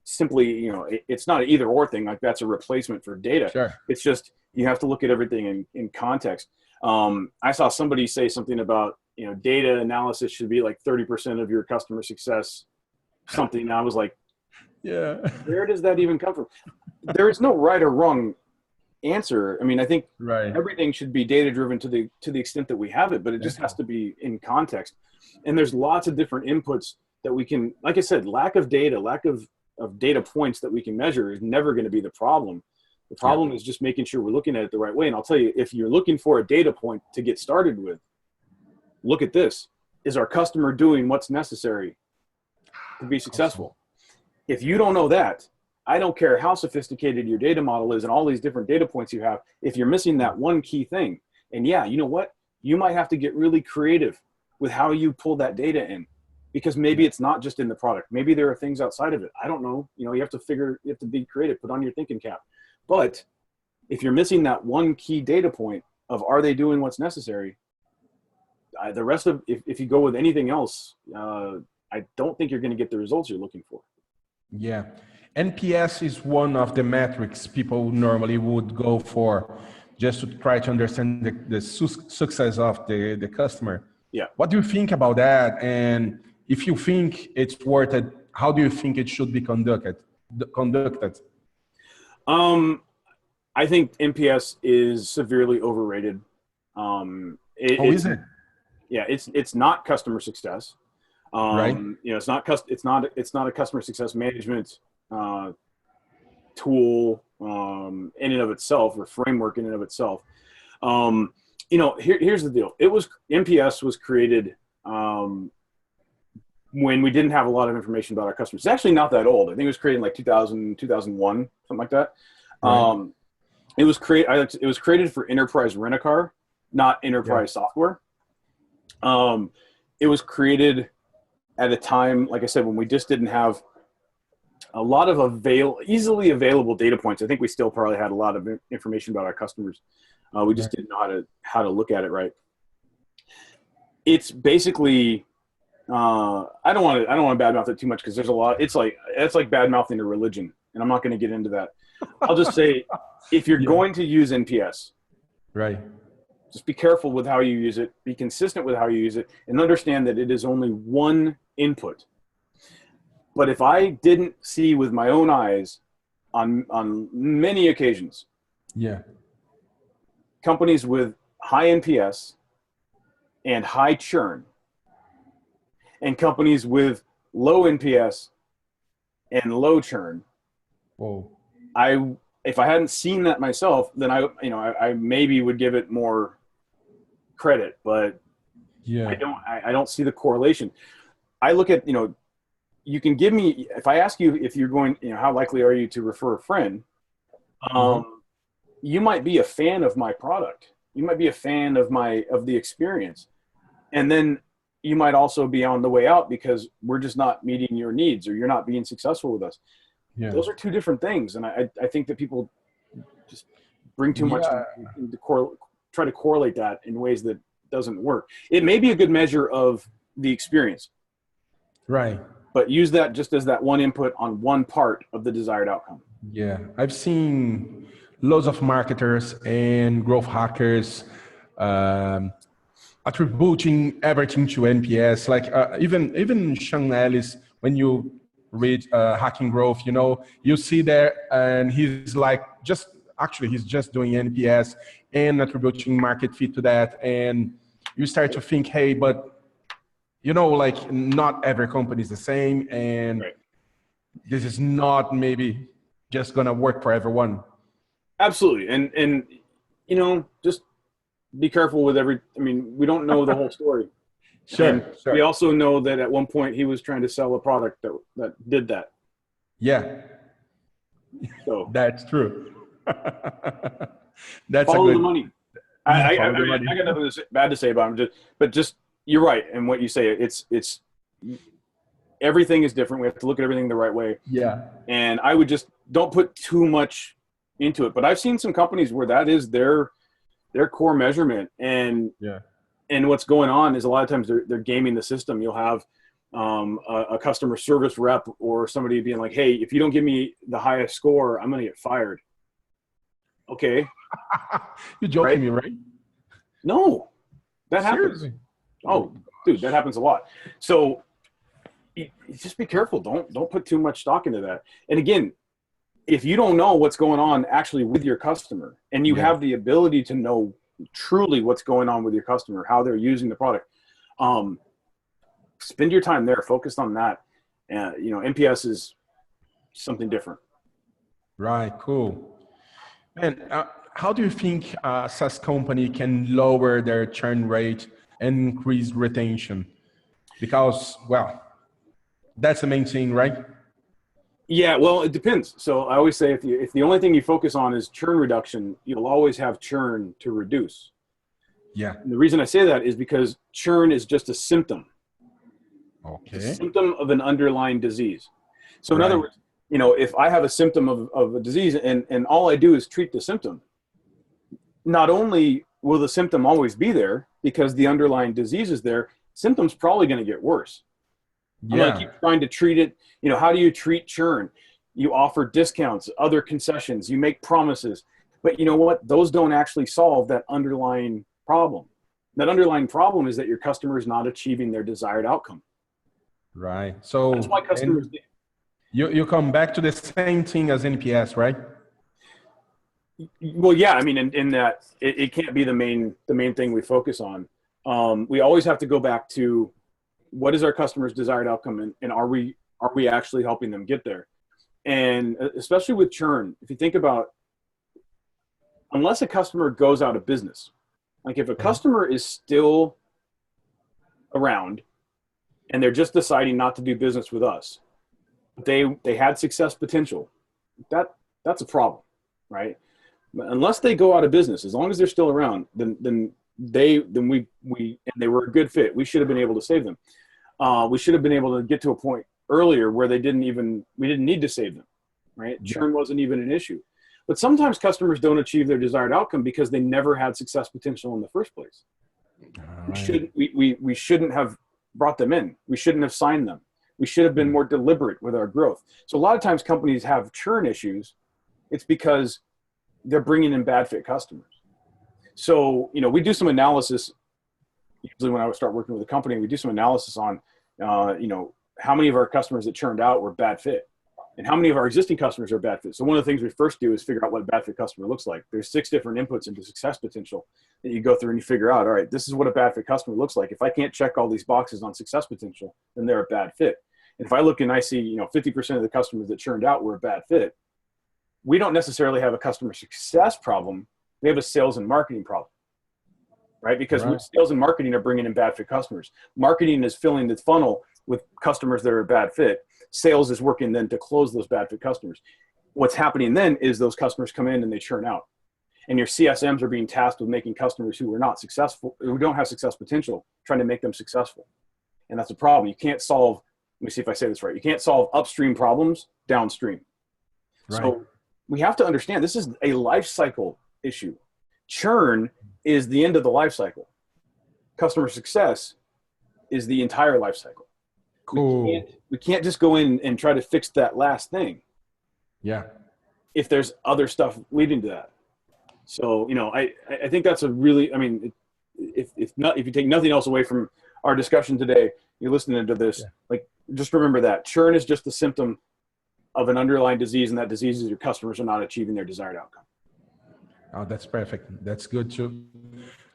simply, it's not an either or thing. Like that's a replacement for data. Sure. It's just, you have to look at everything in context. I saw somebody say something about, data analysis should be like 30% of your customer success, something. I was like, yeah, where does that even come from? There is no right or wrong answer. I mean, I think everything should be data driven to the extent that we have it, but it just has to be in context. And there's lots of different inputs that we can, like I said, lack of data points that we can measure is never going to be the problem. The problem is just making sure we're looking at it the right way. And I'll tell you, if you're looking for a data point to get started with, look at this. Is our customer doing what's necessary to be successful? If you don't know that, I don't care how sophisticated your data model is and all these different data points you have, if you're missing that one key thing, and you know what? You might have to get really creative with how you pull that data in, because maybe it's not just in the product. Maybe there are things outside of it. I don't know. You have to be creative, put on your thinking cap. But if you're missing that one key data point of, are they doing what's necessary? The rest of, if you go with anything else, I don't think you're going to get the results you're looking for. Yeah. NPS is one of the metrics people normally would go for just to try to understand the success of the customer. Yeah. What do you think about that? And if you think it's worth it, how do you think it should be conducted? I think NPS is severely overrated. Is it? Yeah, it's not customer success. Right. It's not a customer success management tool in and of itself, or framework in and of itself. Here's the deal. NPS was created when we didn't have a lot of information about our customers. It's actually not that old. I think it was created in like 2000, 2001, something like that. Right. It was created for enterprise rent-a-car, not enterprise software. It was created at a time, like I said, when we just didn't have a lot of easily available data points. I think we still probably had a lot of information about our customers. We just didn't know how to look at it right. It's basically, I don't want to badmouth it too much, because there's a lot. It's like badmouthing a religion, and I'm not going to get into that. I'll just say, if you're going to use NPS, right, just be careful with how you use it, be consistent with how you use it, and understand that it is only one input. But if I didn't see with my own eyes on many occasions, companies with high NPS and high churn, and companies with low NPS and low churn, if I hadn't seen that myself, then I maybe would give it more credit, but I don't see the correlation. I look at, you can give me, if I ask you if you're going, how likely are you to refer a friend? You might be a fan of my product. You might be a fan of the experience. And then you might also be on the way out because we're just not meeting your needs, or you're not being successful with us. Yeah. Those are two different things. And I think that people just bring too much to try to correlate that in ways that doesn't work. It may be a good measure of the experience. Right. But use that just as that one input on one part of the desired outcome. Yeah. I've seen loads of marketers and growth hackers attributing everything to NPS. Like even Sean Ellis, when you read Hacking Growth, you see there, and he's like, he's just doing NPS and attributing market fit to that. And you start to think, hey, but like not every company is the same, and this is not maybe just gonna work for everyone. Absolutely. And just be careful with we don't know the whole story. Sure. We also know that at one point he was trying to sell a product that did that. Yeah. So that's true. That's follow the money. I got nothing bad to say about him. But you're right. And what you say, it's everything is different. We have to look at everything the right way. Yeah. And I would just don't put too much into it. But I've seen some companies where that is their core measurement. And what's going on is a lot of times they're gaming the system. You'll have a customer service rep or somebody being like, hey, if you don't give me the highest score, I'm going to get fired. Okay. You're joking right? me, right? No, that happens. Seriously? Oh, dude, that happens a lot. So just be careful. Don't put too much stock into that. And again, if you don't know what's going on actually with your customer, and you have the ability to know truly what's going on with your customer, how they're using the product, spend your time there, focus on that. You know, NPS is something different. Right, cool. And how do you think a SaaS company can lower their churn rate and increase retention? Because, well, that's the main thing, right? Yeah, well, it depends. So I always say if the only thing you focus on is churn reduction, you'll always have churn to reduce. Yeah. And the reason I say that is because churn is just a symptom. Okay. It's a symptom of an underlying disease. So in other words, you know, if I have a symptom of a disease and all I do is treat the symptom, not only will the symptom always be there because the underlying disease is there, symptom's probably going to get worse. I'm going to keep trying to treat it. You know, how do you treat churn? You offer discounts, other concessions, you make promises, but you know what? Those don't actually solve that underlying problem. That underlying problem is that your customer is not achieving their desired outcome. Right. So that's why customers. You come back to the same thing as NPS, right? Well, yeah. I mean, in that it can't be the main thing we focus on. We always have to go back to what is our customer's desired outcome, and are we actually helping them get there? And especially with churn, if you think about, unless a customer goes out of business, like if a customer is still around and they're just deciding not to do business with us, they had success potential, that's a problem, right? But unless they go out of business, as long as they're still around, then we and they were a good fit, we should have been able to save them. We should have been able to get to a point earlier where we didn't need to save them, right? Yeah. Churn wasn't even an issue. But sometimes customers don't achieve their desired outcome because they never had success potential in the first place. Right. We shouldn't have brought them in. We shouldn't have signed them. We should have been more deliberate with our growth. So a lot of times companies have churn issues. It's because they're bringing in bad fit customers. So, you know, we do some analysis. Usually when I would start working with a company, we do some analysis on, you know, how many of our customers that churned out were bad fit and how many of our existing customers are bad fit. So one of the things we first do is figure out what a bad fit customer looks like. There's 6 different inputs into success potential that you go through and you figure out, all right, this is what a bad fit customer looks like. If I can't check all these boxes on success potential, then they're a bad fit. And if I look and I see, you know, 50% of the customers that churned out were a bad fit, we don't necessarily have a customer success problem. We have a sales and marketing problem. Right? Because sales and marketing are bringing in bad fit customers. Marketing is filling the funnel with customers that are a bad fit. Sales is working then to close those bad fit customers. What's happening then is those customers come in and they churn out. And your CSMs are being tasked with making customers who are not successful, who don't have success potential, trying to make them successful. And that's a problem. You can't solve, let me see if I say this right. You can't solve upstream problems downstream. Right. So we have to understand this is a life cycle issue. Churn is the end of the life cycle. Customer success is the entire life cycle. Cool. We can't just go in and try to fix that last thing. Yeah. If there's other stuff leading to that. So, you know, I think that's a really, I mean, if you take nothing else away from our discussion today, you're listening to this, like, just remember that churn is just a symptom of an underlying disease, and that disease is your customers are not achieving their desired outcome. Oh, that's perfect. That's good too.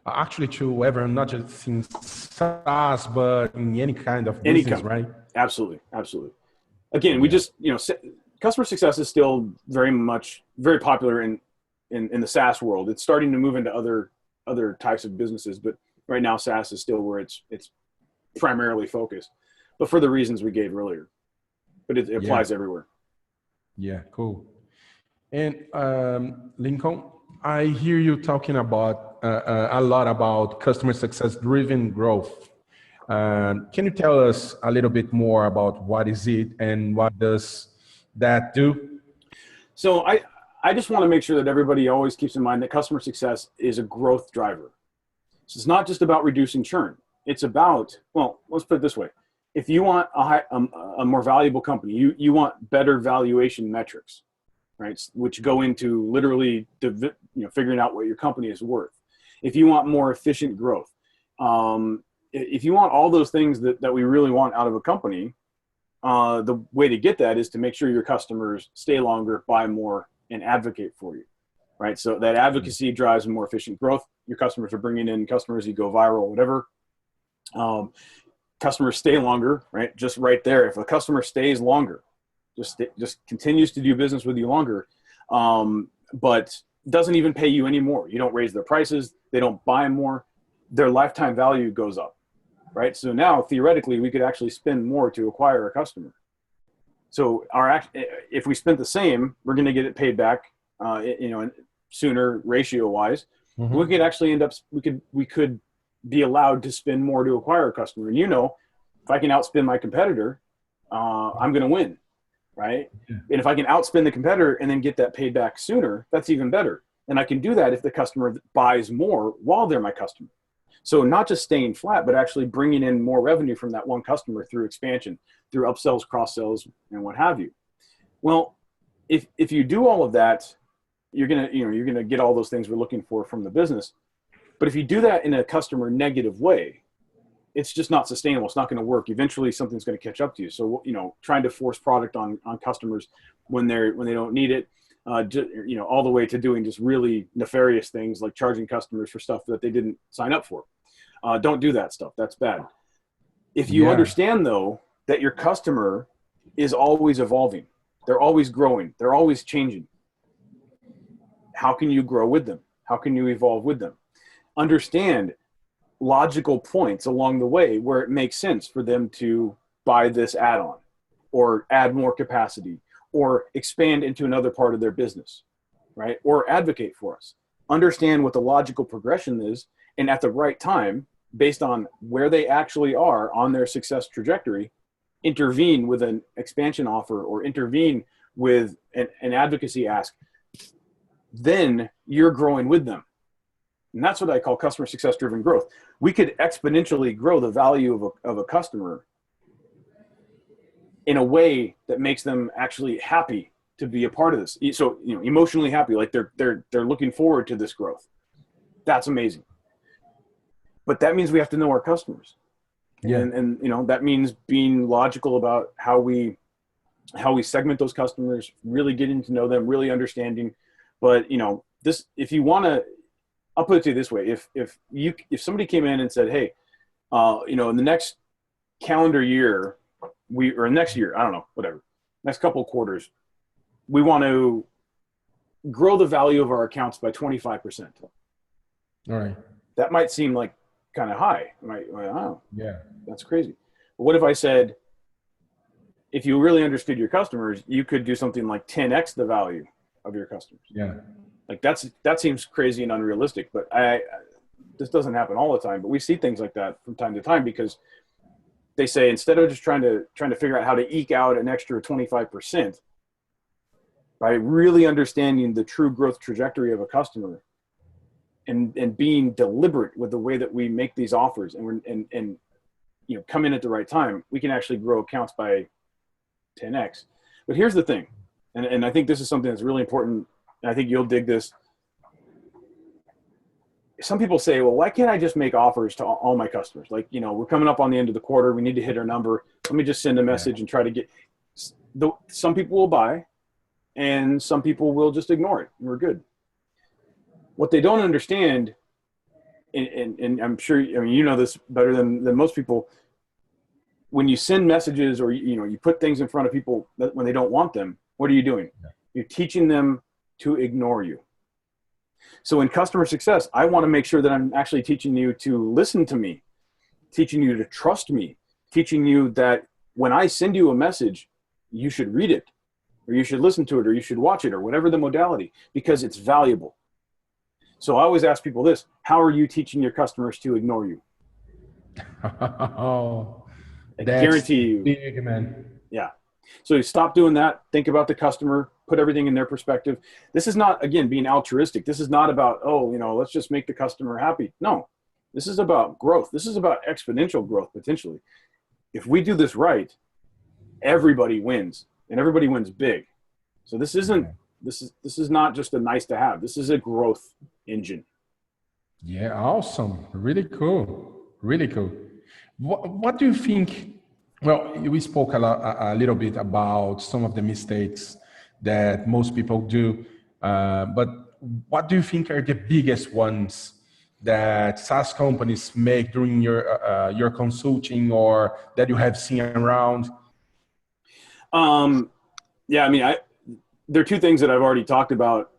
Actually, to everyone, not just in SaaS, but in any kind of business, right? Absolutely, absolutely. Again, we just, you know, customer success is still very popular in the SaaS world. It's starting to move into other types of businesses, but right now SaaS is still where it's primarily focused, but for the reasons we gave earlier. But it applies everywhere. Yeah, cool. And Lincoln, I hear you talking about a lot about customer success driven growth. Can you tell us a little bit more about what is it and what does that do? So I just want to make sure that everybody always keeps in mind that customer success is a growth driver. So it's not just about reducing churn. It's about, well, let's put it this way. if you want a more valuable company, you want better valuation metrics, right? Which go into literally, figuring out what your company is worth. If you want more efficient growth, if you want all those things that we really want out of a company, the way to get that is to make sure your customers stay longer, buy more, and advocate for you, right? So that advocacy drives more efficient growth. Your customers are bringing in customers, you go viral, whatever. Customers stay longer, right? Just right there. If a customer stays longer, just continues to do business with you longer, but doesn't even pay you anymore. You don't raise their prices. They don't buy more. Their lifetime value goes up, right? So now theoretically, we could actually spend more to acquire a customer. So if we spent the same, we're going to get it paid back, sooner ratio wise. Mm-hmm. We could actually we could be allowed to spend more to acquire a customer. And if I can outspend my competitor, I'm going to win, right? Yeah. And if I can outspend the competitor and then get that paid back sooner, that's even better. And I can do that if the customer buys more while they're my customer. So not just staying flat, but actually bringing in more revenue from that one customer through expansion, through upsells, cross-sells, and what have you. Well, if you do all of that, you're gonna get all those things we're looking for from the business. But if you do that in a customer negative way, it's just not sustainable. It's not going to work. Eventually, something's going to catch up to you. So, trying to force product on customers when they don't need it, all the way to doing just really nefarious things like charging customers for stuff that they didn't sign up for. Don't do that stuff. That's bad. If you understand, though, that your customer is always evolving, they're always growing, they're always changing, how can you grow with them? How can you evolve with them? Understand logical points along the way where it makes sense for them to buy this add-on or add more capacity or expand into another part of their business, right? Or advocate for us. Understand what the logical progression is, and at the right time, based on where they actually are on their success trajectory, intervene with an expansion offer or intervene with an advocacy ask. Then you're growing with them. And that's what I call customer success driven growth. We could exponentially grow the value of a customer in a way that makes them actually happy to be a part of this. So, emotionally happy, like they're looking forward to this growth. That's amazing. But that means we have to know our customers. Yeah. And that means being logical about how we segment those customers, really getting to know them, really understanding. But, if you want to, I'll put it to you this way. If somebody came in and said, hey, in the next calendar year, or next year, I don't know, whatever, next couple of quarters, we want to grow the value of our accounts by 25%. All right. That might seem like kind of high. Oh, yeah, that's crazy. But what if I said, if you really understood your customers, you could do something like 10x the value of your customers? Yeah. Like that seems crazy and unrealistic, but this doesn't happen all the time, but we see things like that from time to time because they say, instead of just trying to figure out how to eke out an extra 25%, by really understanding the true growth trajectory of a customer and being deliberate with the way that we make these offers and come in at the right time, we can actually grow accounts by 10x. But here's the thing, and I think this is something that's really important. And I think you'll dig this. Some people say, well, why can't I just make offers to all my customers? Like, we're coming up on the end of the quarter. We need to hit our number. Let me just send a message and try to get. Some people will buy and some people will just ignore it. And we're good. What they don't understand, and I'm sure, you know this better than most people, when you send messages or, you put things in front of people when they don't want them, what are you doing? You're teaching them to ignore you. So in customer success, I want to make sure that I'm actually teaching you to listen to me, teaching you to trust me, teaching you that when I send you a message, you should read it, or you should listen to it, or you should watch it, or whatever the modality, because it's valuable. So I always ask people this: how are you teaching your customers to ignore you? Oh, I guarantee you. Big, man. Yeah. So you stop doing that. Think about the customer. Put everything in their perspective. This is not, again, being altruistic. This is not about, let's just make the customer happy. No, this is about growth. This is about exponential growth, potentially. if we do this right, everybody wins, and everybody wins big. So this is not just a nice to have. This is a growth engine. Yeah, awesome. Really cool. Really cool. What do you think? Well, we spoke a little bit about some of the mistakes that most people do, but what do you think are the biggest ones that SaaS companies make during your consulting, or that you have seen around? Yeah, I mean, there are two things that I've already talked about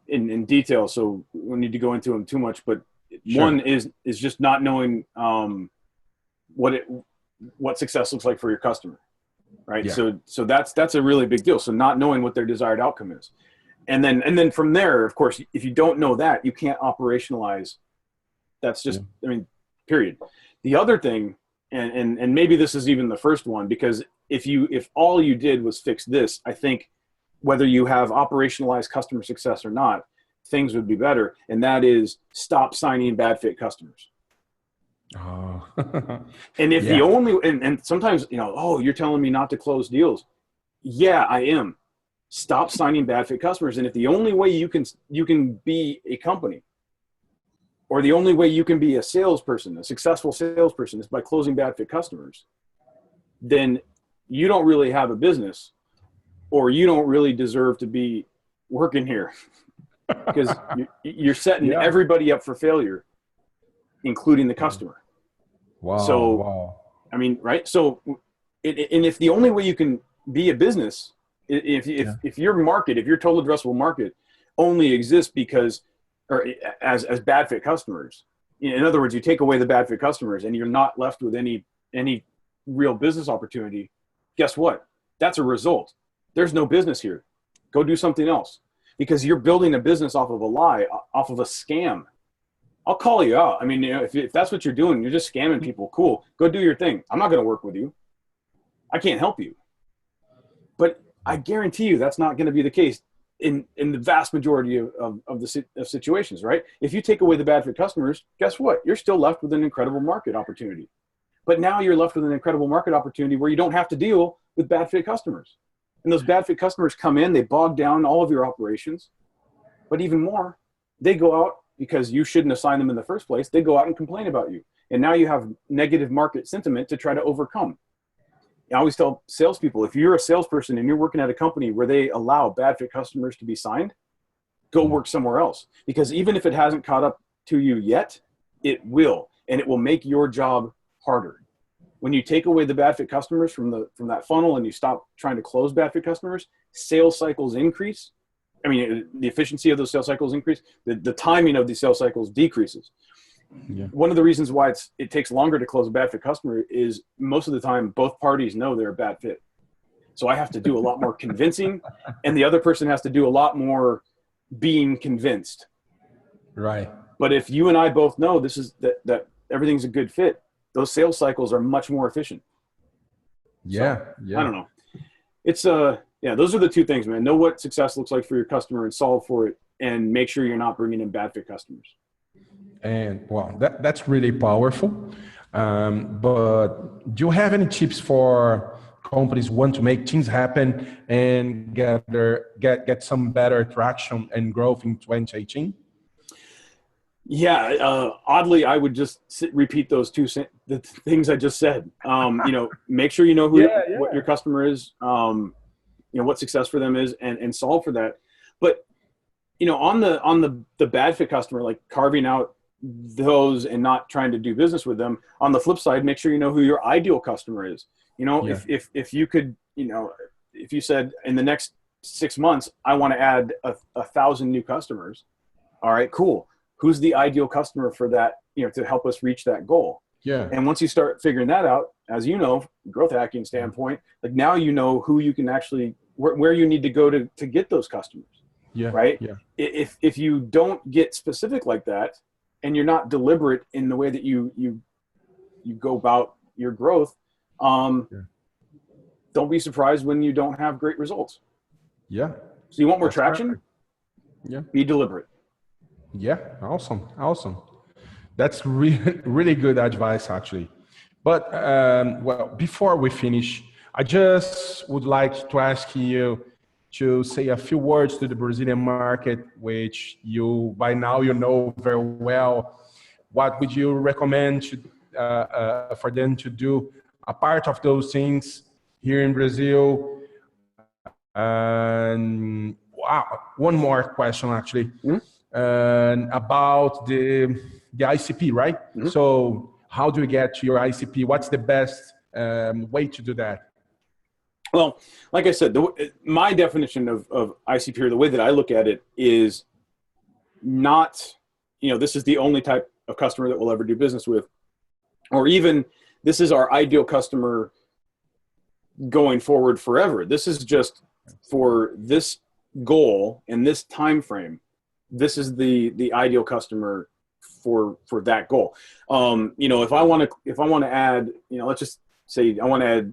in detail, so we don't need to go into them too much. But sure. One is just not knowing what success looks like for your customer, right? Yeah. So that's a really big deal. So not knowing what their desired outcome is, and then from there, of course, if you don't know that, you can't operationalize. That's just, I mean, period. The other thing, and maybe this is even the first one, because if all you did was fix this, I think whether you have operationalized customer success or not, things would be better. And that is, stop signing bad fit customers. Oh. And if the only, and sometimes, oh, you're telling me not to close deals. Yeah, I am. Stop signing bad fit customers. And if the only way you can be a company, or the only way you can be a salesperson, a successful salesperson, is by closing bad fit customers, then you don't really have a business, or you don't really deserve to be working here, because you're setting everybody up for failure, including the customer. Wow. So, I mean, right. So, and if the only way you can be a business, if your market, if your total addressable market only exists because, or as bad fit customers, in other words, you take away the bad fit customers and you're not left with any real business opportunity, guess what? That's a result. There's no business here. Go do something else, because you're building a business off of a lie, off of a scam. I'll call you out. I mean, if that's what you're doing, you're just scamming people. Cool. Go do your thing. I'm not going to work with you. I can't help you. But I guarantee you that's not going to be the case in the vast majority of situations, right? If you take away the bad fit customers, guess what? You're still left with an incredible market opportunity. But now you're left with an incredible market opportunity where you don't have to deal with bad fit customers. And those bad fit customers come in, they bog down all of your operations. But even more, they go out, because you shouldn't assign them in the first place, they go out and complain about you. And now you have negative market sentiment to try to overcome. I always tell salespeople, if you're a salesperson and you're working at a company where they allow bad fit customers to be signed, go work somewhere else. Because even if it hasn't caught up to you yet, it will. And it will make your job harder. When you take away the bad fit customers from that funnel and you stop trying to close bad fit customers, sales cycles increase. I mean, the efficiency of those sales cycles increase. The timing of these sales cycles decreases. Yeah. One of the reasons why it takes longer to close a bad fit customer is most of the time both parties know they're a bad fit. So I have to do a lot more convincing, and the other person has to do a lot more being convinced. Right. But if you and I both know that everything's a good fit, those sales cycles are much more efficient. Yeah. So, I don't know. It's those are the two things, man. Know what success looks like for your customer and solve for it, and make sure you're not bringing in bad fit customers. And well, that's really powerful. But do you have any tips for companies who want to make things happen and get some better traction and growth in 2018? Yeah, oddly, I would just repeat those the things I just said. Make sure you know what your customer is, what success for them is, and solve for that. But on the bad fit customer, like carving out those and not trying to do business with them. On the flip side, make sure you know who your ideal customer is. If you could, if you said in the next 6 months, I want to add 1,000 new customers. All right, cool. Who's the ideal customer for that, to help us reach that goal? Yeah. And once you start figuring that out, as you know, growth hacking standpoint, like now you know who you can actually, where you need to go to get those customers. Yeah. Right. Yeah. If you don't get specific like that, and you're not deliberate in the way that you go about your growth, don't be surprised when you don't have great results. Yeah. So you want more traction? Perfect. Yeah. Be deliberate. Yeah. Awesome. That's really, really good advice, actually. But well, before we finish, I just would like to ask you to say a few words to the Brazilian market, which you by now you know very well. What would you recommend for them to do a part of those things here in Brazil? And wow, one more question actually, about the ICP, right? So how do you get to your ICP? What's the best way to do that? Well, like I said, my definition of ICP, or the way that I look at it, is not, this is the only type of customer that we'll ever do business with, or even this is our ideal customer going forward forever. This is just for this goal and this time frame. This is the ideal customer for that goal. If I want to add, let's just say I want to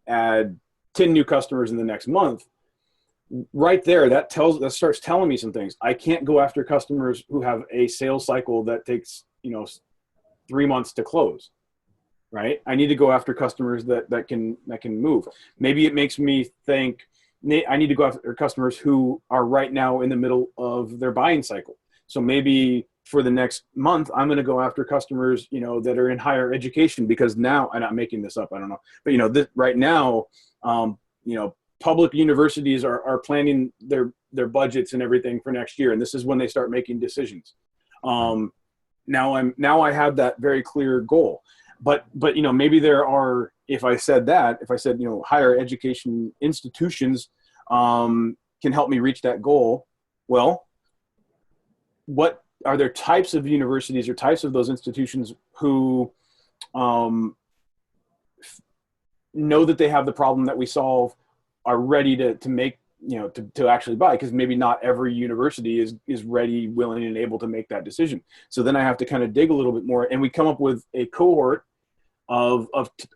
add 10 new customers in the next month, right there, that starts telling me some things. I can't go after customers who have a sales cycle that takes, 3 months to close, right? I need to go after customers that can move. Maybe it makes me think I need to go after customers who are right now in the middle of their buying cycle. So maybe for the next month, I'm going to go after customers, that are in higher education, because now, and I'm making this up, I don't know, but right now, public universities are planning their budgets and everything for next year, and this is when they start making decisions. Now I have that very clear goal, but maybe there are, if I said higher education institutions can help me reach that goal. Well, what are there types of universities or types of those institutions who know that they have the problem that we solve, are ready to make, to actually buy, because maybe not every university is ready, willing, and able to make that decision. So then I have to kind of dig a little bit more, and we come up with a cohort of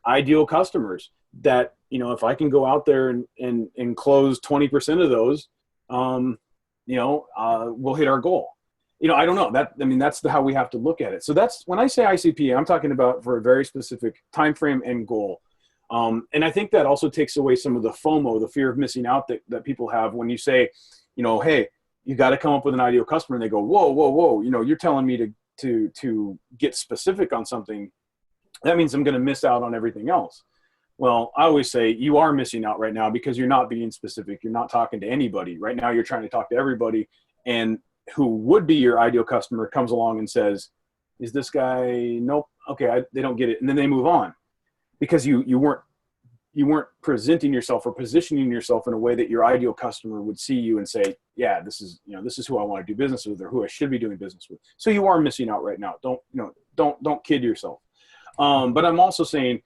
ideal customers that, if I can go out there and close 20% of those, we'll hit our goal. I don't know that's how we have to look at it. So that's when I say ICP, I'm talking about for a very specific time frame and goal. And I think that also takes away some of the FOMO, the fear of missing out that people have when you say, hey, you got to come up with an ideal customer, and they go, whoa, you're telling me to get specific on something. That means I'm going to miss out on everything else. Well, I always say you are missing out right now because you're not being specific. You're not talking to anybody. Right now you're trying to talk to everybody, and who would be your ideal customer comes along and says, is this guy? Nope. Okay. They don't get it. And then they move on, because you weren't presenting yourself or positioning yourself in a way that your ideal customer would see you and say, yeah, this is who I want to do business with, or who I should be doing business with. So you are missing out right now. Don't kid yourself. But I'm also saying,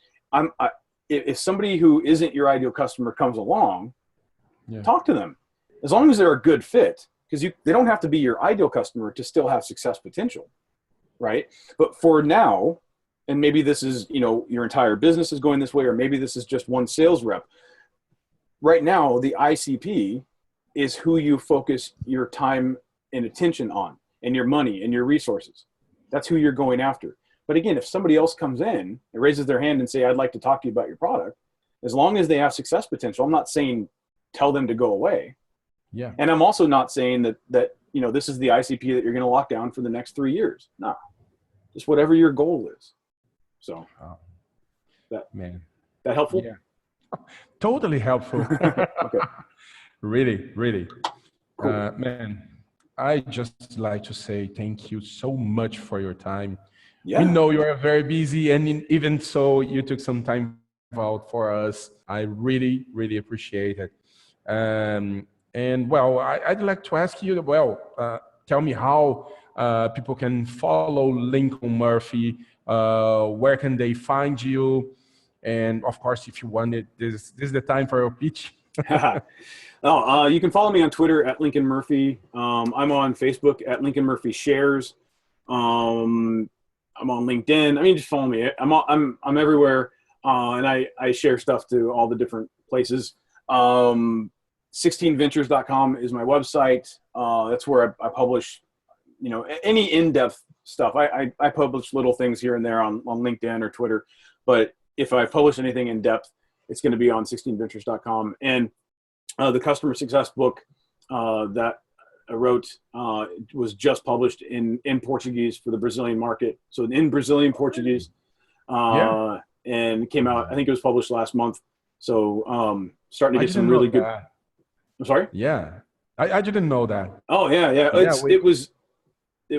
if somebody who isn't your ideal customer comes along, talk to them, as long as they're a good fit, because they don't have to be your ideal customer to still have success potential, right? But for now, and maybe this is, your entire business is going this way, or maybe this is just one sales rep. Right now, the ICP is who you focus your time and attention on, and your money and your resources. That's who you're going after. But again, if somebody else comes in and raises their hand and say, I'd like to talk to you about your product, as long as they have success potential, I'm not saying tell them to go away. Yeah. And I'm also not saying that this is the ICP that you're going to lock down for the next 3 years. No, just whatever your goal is. So that helpful? Yeah. Totally helpful. Okay. Really. Cool. Man, I just like to say thank you so much for your time. Yeah. We know you are very busy, and even so, you took some time out for us. I really appreciate it. And well, I'd like to ask you, tell me how people can follow Lincoln Murphy. Where can they find you? And of course, if you want it, this is the time for your pitch. You can follow me on Twitter at Lincoln Murphy. I'm on Facebook at Lincoln Murphy Shares. I'm on LinkedIn. Just follow me. I'm everywhere, and I share stuff to all the different places. 16ventures.com is my website. That's where I publish, any in-depth stuff. I publish little things here and there on LinkedIn or Twitter. but if I publish anything in depth, it's going to be on 16ventures.com. And the customer success book that I wrote was just published in Portuguese for the Brazilian market. So in Brazilian Portuguese, and came out, I think it was published last month. So starting to get some really good. I'm sorry? Yeah. I didn't know that. Oh yeah. It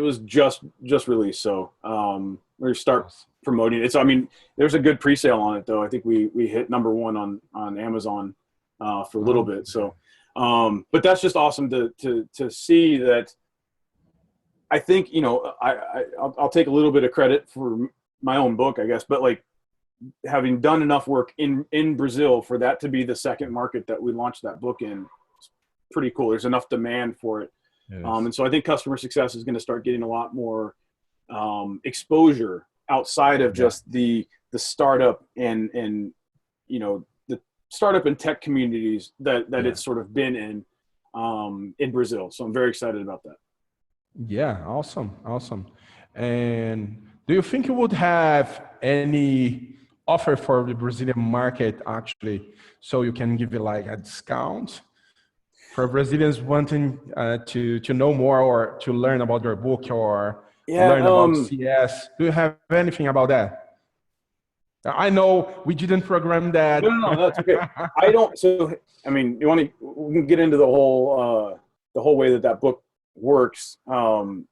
was just released. So we're gonna start promoting it. So I mean, there's a good pre-sale on it though. I think we hit number 1 on Amazon for a little bit. So but that's just awesome to see that. I think, I'll take a little bit of credit for my own book, I guess, but like having done enough work in Brazil for that to be the second market that we launched that book in, it's pretty cool. There's enough demand for it. Yes. And so I think customer success is going to start getting a lot more exposure outside of just the startup and the startup and tech communities that it's sort of been in Brazil. So I'm very excited about that. Yeah, awesome. And do you think you would have any offer for the Brazilian market actually, so you can give it like a discount for Brazilians wanting to know more or to learn about your book or learn about CS? Do you have anything about that? I know we didn't program that. No, that's okay. I don't. So I mean, we can get into the whole way that book works. I'll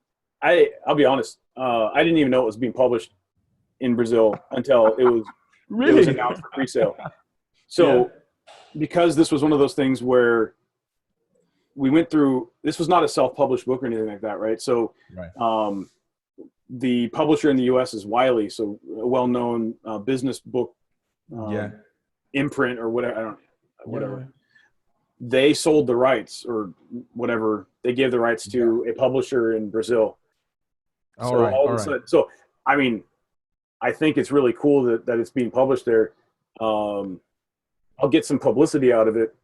be honest. I didn't even know it was being published in Brazil until it was announced for pre-sale. So because this was one of those things where we went through, this was not a self-published book or anything like that, right? So the publisher in the US is Wiley, so a well-known business book imprint or whatever. Whatever. They sold the rights or whatever. They gave the rights to a publisher in Brazil. All of a sudden, so I mean, I think it's really cool that it's being published there. I'll get some publicity out of it.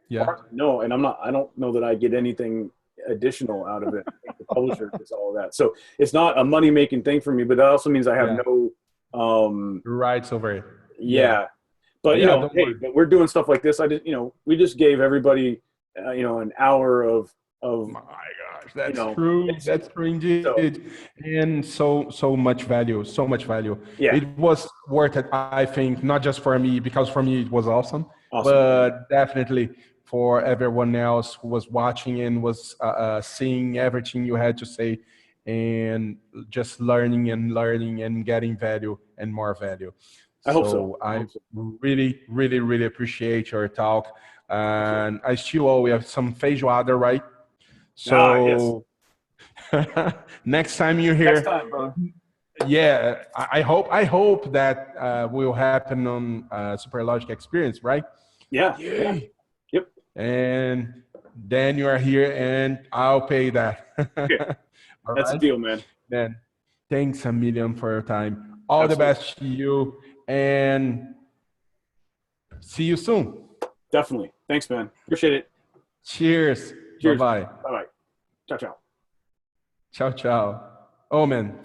Yeah. No, and I don't know that I get anything additional out of it. I think the publisher gets all of that. So it's not a money-making thing for me, but that also means I have no rights over it. Yeah. But but we're doing stuff like this. We just gave everybody an hour of oh my gosh, that's true. That's true indeed. So, and so much value. Yeah. It was worth it, I think, not just for me, because for me it was awesome. But definitely for everyone else who was watching and was seeing everything you had to say and just learning and getting value and more value. I hope so. I really, really, really appreciate your talk. And I still we have some feijoada, right? So next time you're here, bro. Yeah, I hope that will happen on Superlogic Experience, right? Yeah. Yep. And then you are here, and I'll pay that. Okay. That's a deal, man. Then, thanks a million for your time. All the best to you, and see you soon. Definitely. Thanks, man. Appreciate it. Cheers. Bye-bye. Bye-bye. Ciao, ciao. Ciao, ciao. Oh, man.